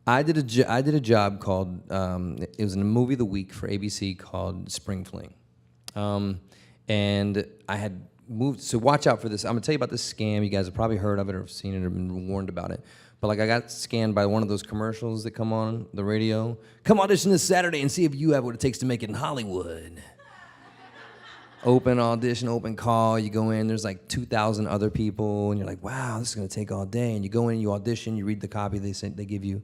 S4: I did a job called, it was in a movie of the week for ABC called Spring Fling. And I had moved, so watch out for this. I'm gonna tell you about this scam. You guys have probably heard of it or seen it or been warned about it. But like I got scanned by one of those commercials that come on the radio. Come audition this Saturday and see if you have what it takes to make it in Hollywood. Open audition, open call, you go in, there's like 2,000 other people, and you're like, wow, this is gonna take all day. And you go in, you audition, you read the copy they give you,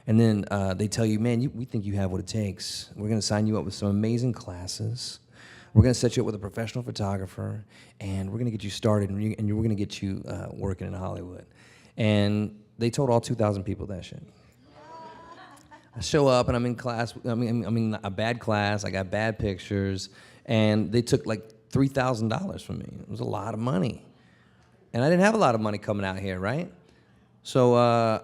S4: and then they tell you, man, we think you have what it takes. We're gonna sign you up with some amazing classes. We're gonna set you up with a professional photographer, and we're gonna get you started, and we're gonna get you working in Hollywood. And they told all 2,000 people that shit. I show up and I'm in class, I'm in a bad class, I got bad pictures, and they took like $3,000 from me. It was a lot of money. And I didn't have a lot of money coming out here, right? So I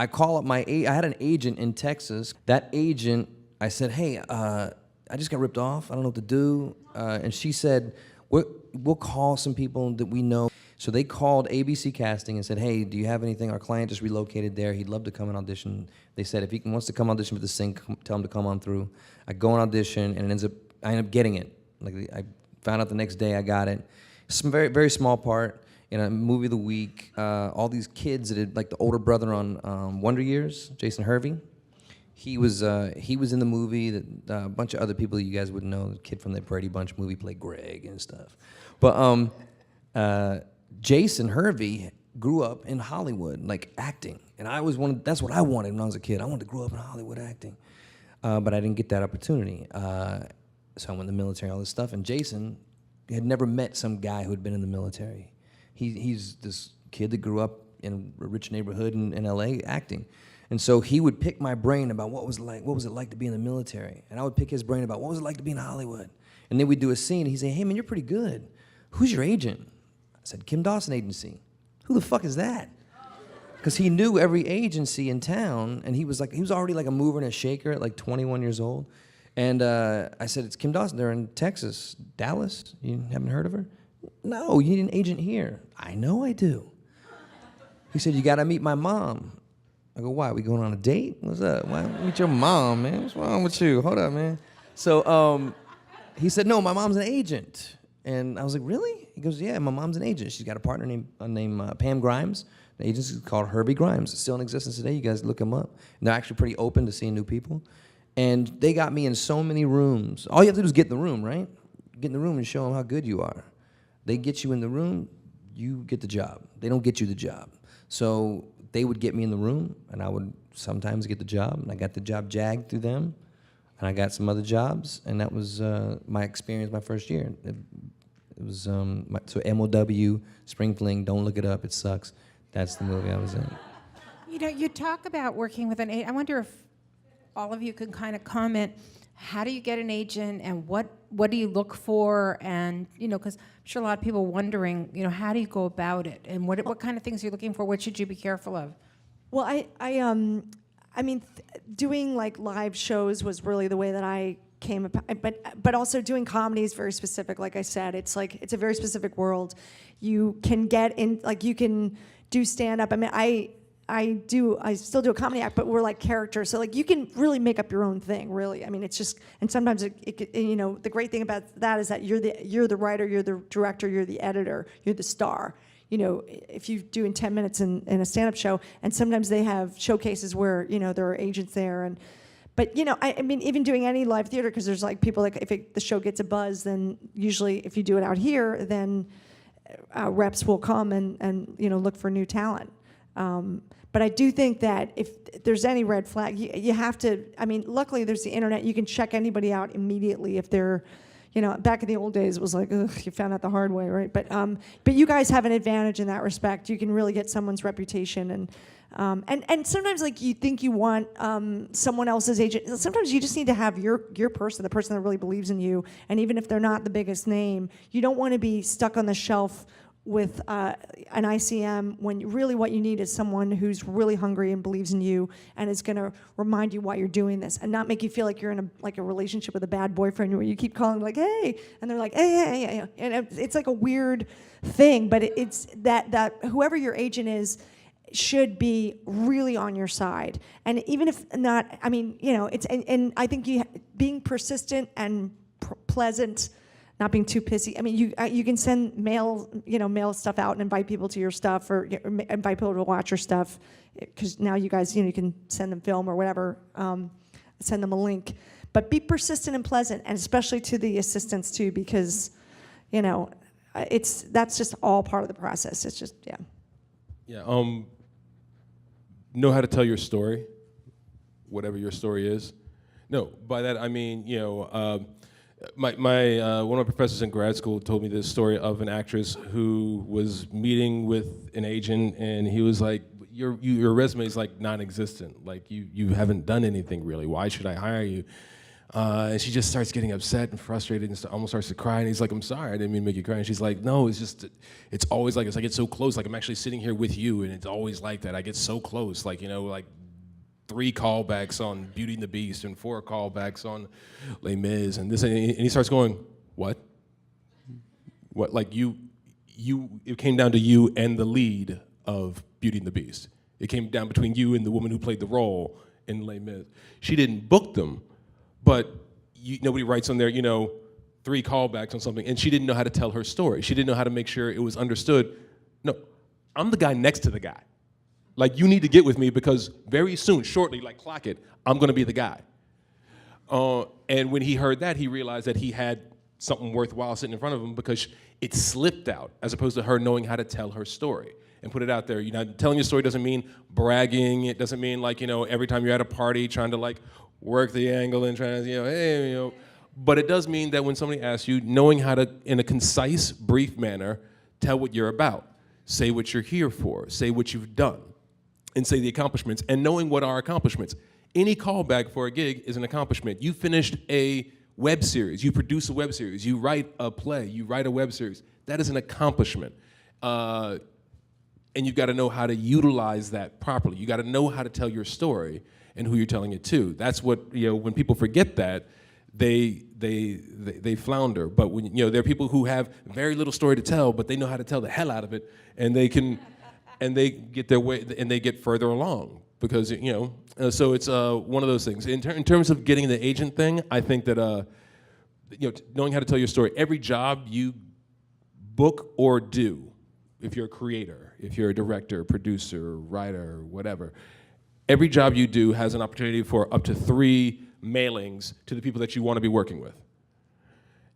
S4: call up I had an agent in Texas. That agent, I said, hey, I just got ripped off, I don't know what to do. And she said, we'll call some people that we know. So they called ABC Casting and said, hey, do you have anything? Our client just relocated there. He'd love to come and audition. They said, if he wants to come audition for this thing, tell him to come on through. I go and audition, and I end up getting it. Like I found out the next day I got it. Some very, very small part in a movie of the week. All these kids that had, like the older brother on Wonder Years, Jason Hervey. He was in the movie. That a bunch of other people you guys wouldn't know. The kid from the Brady Bunch movie played Greg and stuff. But Jason Hervey grew up in Hollywood, like acting, and that's what I wanted when I was a kid. I wanted to grow up in Hollywood acting, but I didn't get that opportunity. So I went in the military, all this stuff, and Jason had never met some guy who had been in the military. He's this kid that grew up in a rich neighborhood in LA acting. And so he would pick my brain about what was it like to be in the military, and I would pick his brain about what was it like to be in Hollywood. And then we'd do a scene, and he'd say, "Hey man, you're pretty good. Who's your agent?" I said, "Kim Dawson Agency." "Who the fuck is that?" Because he knew every agency in town, and he was already like a mover and a shaker at like 21 years old. And I said, "It's Kim Dawson. They're in Texas, Dallas. You haven't heard of her?" "No, you need an agent here." "I know I do." He said, "You got to meet my mom." I go, "Why? We going on a date? What's up? Why don't you meet your mom, man? What's wrong with you? Hold up, man." So he said, "No, my mom's an agent." And I was like, "Really?" He goes, "Yeah, my mom's an agent. She's got a partner named Pam Grimes. The agency's called Herbie Grimes. It's still in existence today. You guys look them up. And they're actually pretty open to seeing new people. And they got me in so many rooms. All you have to do is get in the room, right? Get in the room and show them how good you are. They get you in the room, you get the job. They don't get you the job. So they would get me in the room, and I would sometimes get the job. And I got the job JAG through them. And I got some other jobs. And that was my experience my first year. It was, so MOW, Spring Fling, don't look it up, it sucks. That's the movie I was in.
S1: You know, you talk about working with an agent. I wonder if all of you can kind of comment, how do you get an agent, and what do you look for? And, you know, because I'm sure a lot of people are wondering, you know, how do you go about it? And what kind of things are you looking for? What should you be careful of?
S2: Well, I mean, doing like live shows was really the way that I came about, but also doing comedy is very specific. Like I said, it's a very specific world. You can get in, like you can do stand up. I mean, I still do a comedy act, but we're like characters. So like you can really make up your own thing, really. I mean, it's just, and sometimes you know, the great thing about that is that you're the writer, you're the director, you're the editor, you're the star. You know, if you do in 10 minutes in a stand-up show, and sometimes they have showcases where, you know, there are agents there, but you know, I mean, even doing any live theater, because there's like people like, if the show gets a buzz, then usually if you do it out here, then reps will come and you know, look for new talent. But I do think that if there's any red flag, you have to, I mean, luckily there's the internet. You can check anybody out immediately if they're, you know, back in the old days it was like, ugh, you found out the hard way, right? But you guys have an advantage in that respect. You can really get someone's reputation, and sometimes like you think you want someone else's agent. Sometimes you just need to have your person, the person that really believes in you. And even if they're not the biggest name, you don't want to be stuck on the shelf with an ICM when really what you need is someone who's really hungry and believes in you and is going to remind you why you're doing this, and not make you feel like you're in a relationship with a bad boyfriend where you keep calling like, hey, and they're like, hey, and it's like a weird thing, but it's that whoever your agent is should be really on your side. And even if not, I mean, you know, it's, and I think being persistent and pleasant, not being too pissy. I mean, you can send mail stuff out and invite people to your stuff, or invite people to watch your stuff, because now you guys, you know, you can send them film or whatever, send them a link. But be persistent and pleasant, and especially to the assistants too, because, you know, that's just all part of the process. It's just, yeah.
S3: Yeah. Know how to tell your story, whatever your story is. No, by that I mean, you know. My one of my professors in grad school told me this story of an actress who was meeting with an agent, and he was like, your resume is like non-existent. Like you haven't done anything really. Why should I hire you? And she just starts getting upset and frustrated and almost starts to cry. And he's like, I'm sorry, I didn't mean to make you cry. And she's like, no, it's always like, I get so close. Like I'm actually sitting here with you, and it's always like that. I get so close. Like, you know, like 3 callbacks on Beauty and the Beast and 4 callbacks on Les Mis and this, and he starts going, what? Like it came down to you and the lead of Beauty and the Beast. It came down between you and the woman who played the role in Les Mis. She didn't book them, but nobody writes on there, you know, 3 callbacks on something, and she didn't know how to tell her story. She didn't know how to make sure it was understood. No, I'm the guy next to the guy. Like, you need to get with me because very soon, shortly, like clock it, I'm gonna be the guy. And when he heard that, he realized that he had something worthwhile sitting in front of him because it slipped out, as opposed to her knowing how to tell her story and put it out there. You know, telling your story doesn't mean bragging. It doesn't mean like, you know, every time you're at a party trying to like work the angle and trying to, you know, hey, you know. But it does mean that when somebody asks you, knowing how to, in a concise, brief manner, tell what you're about. Say what you're here for. Say what you've done. and say the accomplishments, and knowing what are accomplishments. Any callback for a gig is an accomplishment. You finished a web series, you produce a web series, you write a play, you write a web series. That is an accomplishment. And you've got to know how to utilize that properly. You got to know how to tell your story and who you're telling it to. That's what, when people forget that, they flounder. But when, there are people who have very little story to tell, but they know how to tell the hell out of it, and they can, and they get their way, and they get further along because so it's one of those things. In terms of getting the agent thing, I think that knowing how to tell your story. Every job you book or do, if you're a creator, if you're a director, producer, writer, whatever, every job you do has an opportunity for up to 3 mailings to the people that you want to be working with.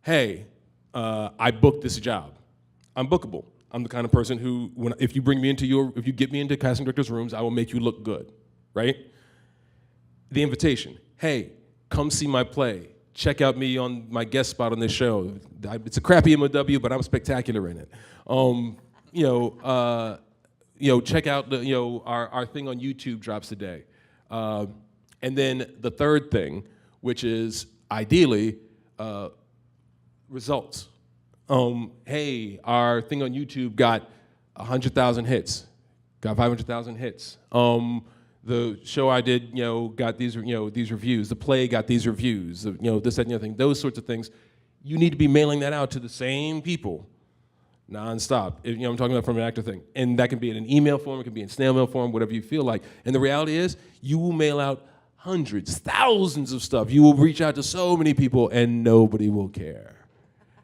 S3: Hey, I booked this job. I'm bookable. I'm the kind of person who, if you get me into casting directors' rooms, I will make you look good, right? The invitation. Hey, come see my play. Check out me on my guest spot on this show. It's a crappy MOW, but I'm spectacular in it. Check out our thing on YouTube drops today. And then the third thing, which is ideally results. Hey, our thing on YouTube got 100,000 hits, got 500,000 hits. The show I did, got these reviews. The play got these reviews. This, that, and the other thing. Those sorts of things. You need to be mailing that out to the same people, nonstop. I'm talking about from an actor thing, and that can be in an email form, it can be in snail mail form, whatever you feel like. And the reality is, you will mail out hundreds, thousands of stuff. You will reach out to so many people, and nobody will care.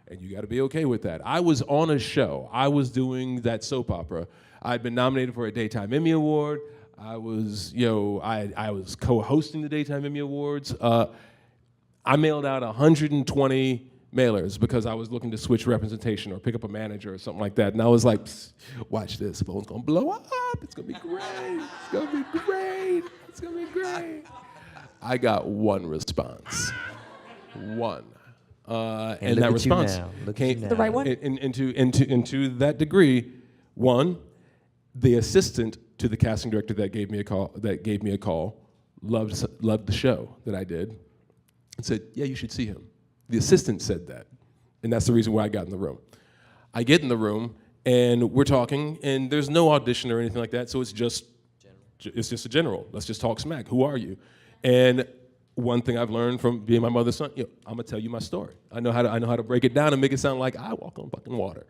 S3: And you got to be okay with that. I was on a show. I was doing that soap opera. I'd been nominated for a Daytime Emmy Award. I was, I was co-hosting the Daytime Emmy Awards. I mailed out 120 mailers because I was looking to switch representation or pick up a manager or something like that. And I was like, watch this, phone's gonna blow up. It's gonna be great. It's gonna be great. It's gonna be great. I got one response. One. And that response came
S2: The right one?
S3: into that degree. One, the assistant to the casting director that gave me a call loved the show that I did and said, yeah, you should see him. The assistant said that, and that's the reason why I got in the room. I get in the room, and we're talking, and there's no audition or anything like that, so it's just a general. Let's just talk smack. Who are you? And one thing I've learned from being my mother's son, I'm gonna tell you my story. I know how to break it down and make it sound like I walk on fucking water.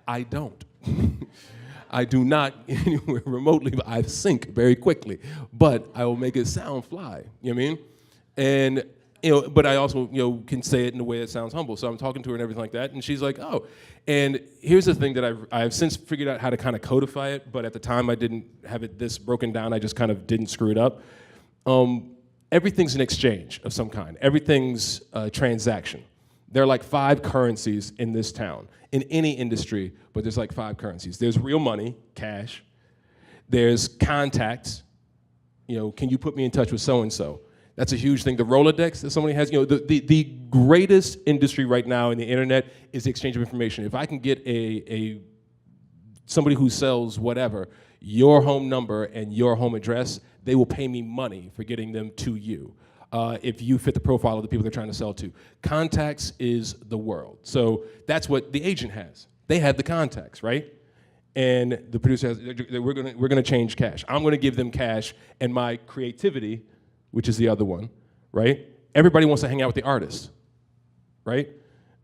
S3: I don't. I do not anywhere remotely, but I sink very quickly. But I will make it sound fly, you know what I mean? And, but I also, can say it in a way that sounds humble. So I'm talking to her and everything like that, and she's like, oh. And here's the thing that I've since figured out how to kind of codify it, but at the time I didn't have it this broken down. I just kind of didn't screw it up. Everything's an exchange of some kind. Everything's a transaction. There are like 5 currencies in this town, in any industry, but there's like 5 currencies. There's real money, cash. There's contacts. Can you put me in touch with so-and-so? That's a huge thing. The Rolodex that somebody has, the greatest industry right now in the internet is the exchange of information. If I can get somebody who sells whatever, your home number and your home address, they will pay me money for getting them to you. If you fit the profile of the people they're trying to sell to. Contacts is the world. So that's what the agent has. They have the contacts, right? And the producer has, we're gonna change cash. I'm gonna give them cash and my creativity, which is the other one, right? Everybody wants to hang out with the artist, right?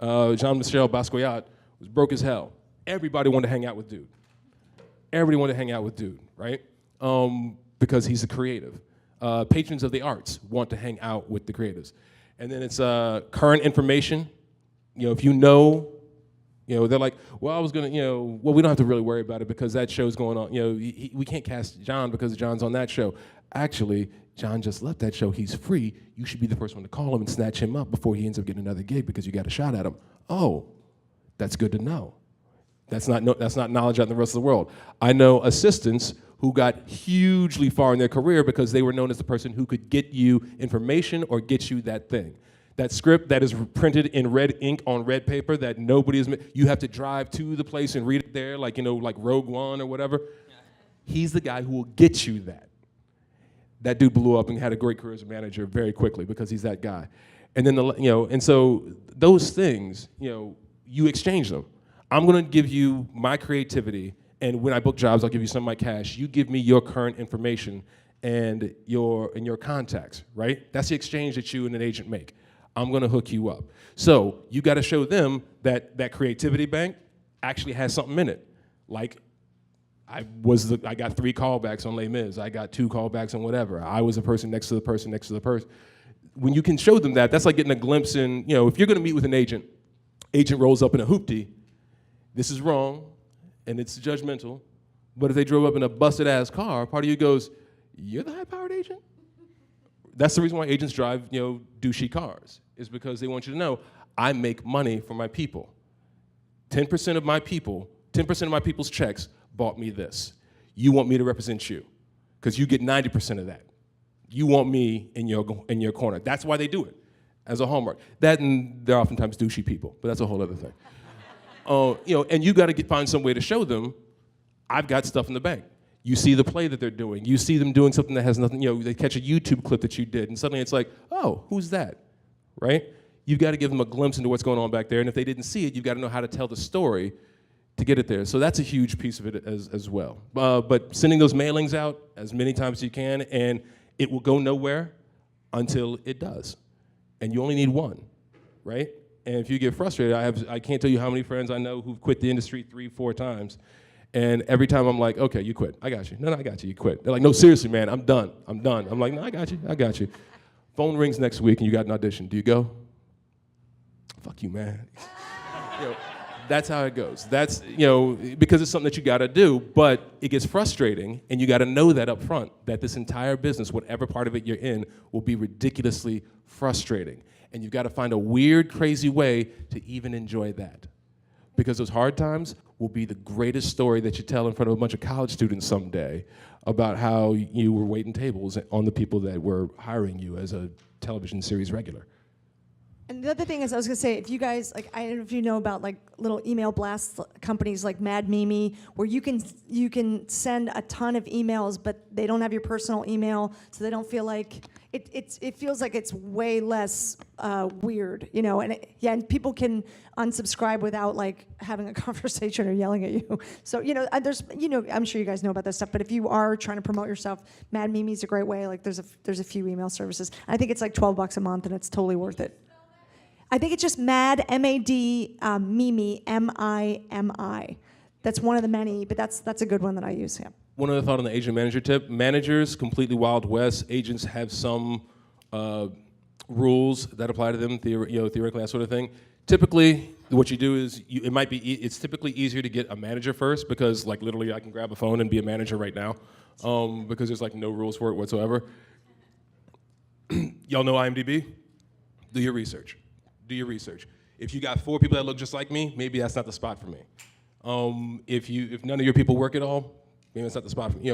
S3: Jean-Michel Basquiat was broke as hell. Everybody wanted to hang out with dude. Everybody wanted to hang out with dude, right? Because he's a creative. Patrons of the arts want to hang out with the creatives. And then it's current information. If they're like, well, I was gonna, well, we don't have to really worry about it because that show's going on. We can't cast John because John's on that show. Actually, John just left that show. He's free. You should be the first one to call him and snatch him up before he ends up getting another gig because you got a shot at him. Oh, that's good to know. That's not knowledge out in the rest of the world. I know assistants who got hugely far in their career because they were known as the person who could get you information or get you that thing. That script that is printed in red ink on red paper that nobody is, you have to drive to the place and read it there, like, like Rogue One or whatever. He's the guy who will get you that. That dude blew up and had a great career as a manager very quickly because he's that guy. And then, and so those things, you exchange them. I'm gonna give you my creativity, and when I book jobs, I'll give you some of my cash. You give me your current information and your contacts, right? That's the exchange that you and an agent make. I'm gonna hook you up. So you gotta show them that that creativity bank actually has something in it. Like, I got 3 callbacks on Les Mis. I got 2 callbacks on whatever. I was the person next to the person next to the person. When you can show them that, that's like getting a glimpse in, if you're gonna meet with an agent rolls up in a hoopty, this is wrong, and it's judgmental, but if they drove up in a busted ass car, part of you goes, you're the high-powered agent? That's the reason why agents drive, douchey cars, is because they want you to know, I make money for my people. 10% of my people's checks bought me this. You want me to represent you, because you get 90% of that. You want me in your corner. That's why they do it, as a hallmark. That, and they're oftentimes douchey people, but that's a whole other thing. And you got to find some way to show them, I've got stuff in the bank. You see the play that they're doing. You see them doing something that has nothing, they catch a YouTube clip that you did, and suddenly it's like, oh, who's that, right? You've got to give them a glimpse into what's going on back there, and if they didn't see it, you've got to know how to tell the story to get it there. So that's a huge piece of it as well. But sending those mailings out as many times as you can, and it will go nowhere until it does. And you only need one, right? And if you get frustrated, I can't tell you how many friends I know who've quit the industry 3-4 times. And every time I'm like, okay, you quit. I got you. No, I got you. You quit. They're like, no, seriously, man, I'm done. I'm like, no, I got you. Phone rings next week and you got an audition. Do you go? Fuck you, man. That's how it goes. That's, because it's something that you gotta do, but it gets frustrating, and you gotta know that up front, that this entire business, whatever part of it you're in, will be ridiculously frustrating. And you've gotta find a weird, crazy way to even enjoy that. Because those hard times will be the greatest story that you tell in front of a bunch of college students someday about how you were waiting tables on the people that were hiring you as a television series regular.
S2: And the other thing is, I was gonna say, if you guys, I don't know if you know about little email blast companies like Mad Mimi, where you can send a ton of emails, but they don't have your personal email, so they don't feel like, it feels like it's way less weird, and people can unsubscribe without having a conversation or yelling at you. So, there's, I'm sure you guys know about that stuff, but if you are trying to promote yourself, Mad Mimi's a great way. There's a few email services. I think it's $12 a month, and it's totally worth it. I think it's just Mad, M-A-D, Mimi, M-I-M-I. That's one of the many, but that's a good one that I use, yeah.
S3: One other thought on the agent manager tip. Managers, completely Wild West. Agents have some rules that apply to them, theoretically, that sort of thing. Typically, what you do is, it's typically easier to get a manager first, because literally I can grab a phone and be a manager right now, because there's no rules for it whatsoever. Y'all know IMDb? Do your research. If you got 4 people that look just like me, maybe that's not the spot for me. If none of your people work at all, maybe that's not the spot for me.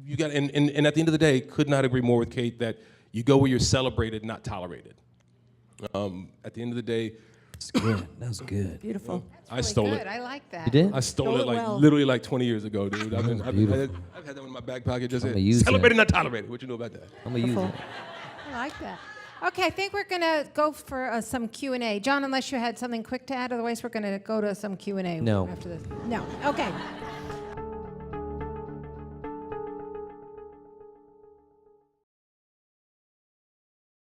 S3: You got, and at the end of the day, could not agree more with Kate that you go where you're celebrated, not tolerated. At the end of the day,
S4: That's good. That was good.
S2: Beautiful.
S3: I stole it.
S1: I like that.
S4: You did?
S3: I stole it
S2: well.
S3: literally 20 years ago, dude. I've had that one in my back pocket. Just celebrated, not tolerated. What you know about that?
S4: I'm gonna use it.
S1: I like that. Okay, I think we're gonna go for some Q&A. John, unless you had something quick to add, otherwise we're gonna go to some Q&A
S4: No.
S1: after this. No. Okay.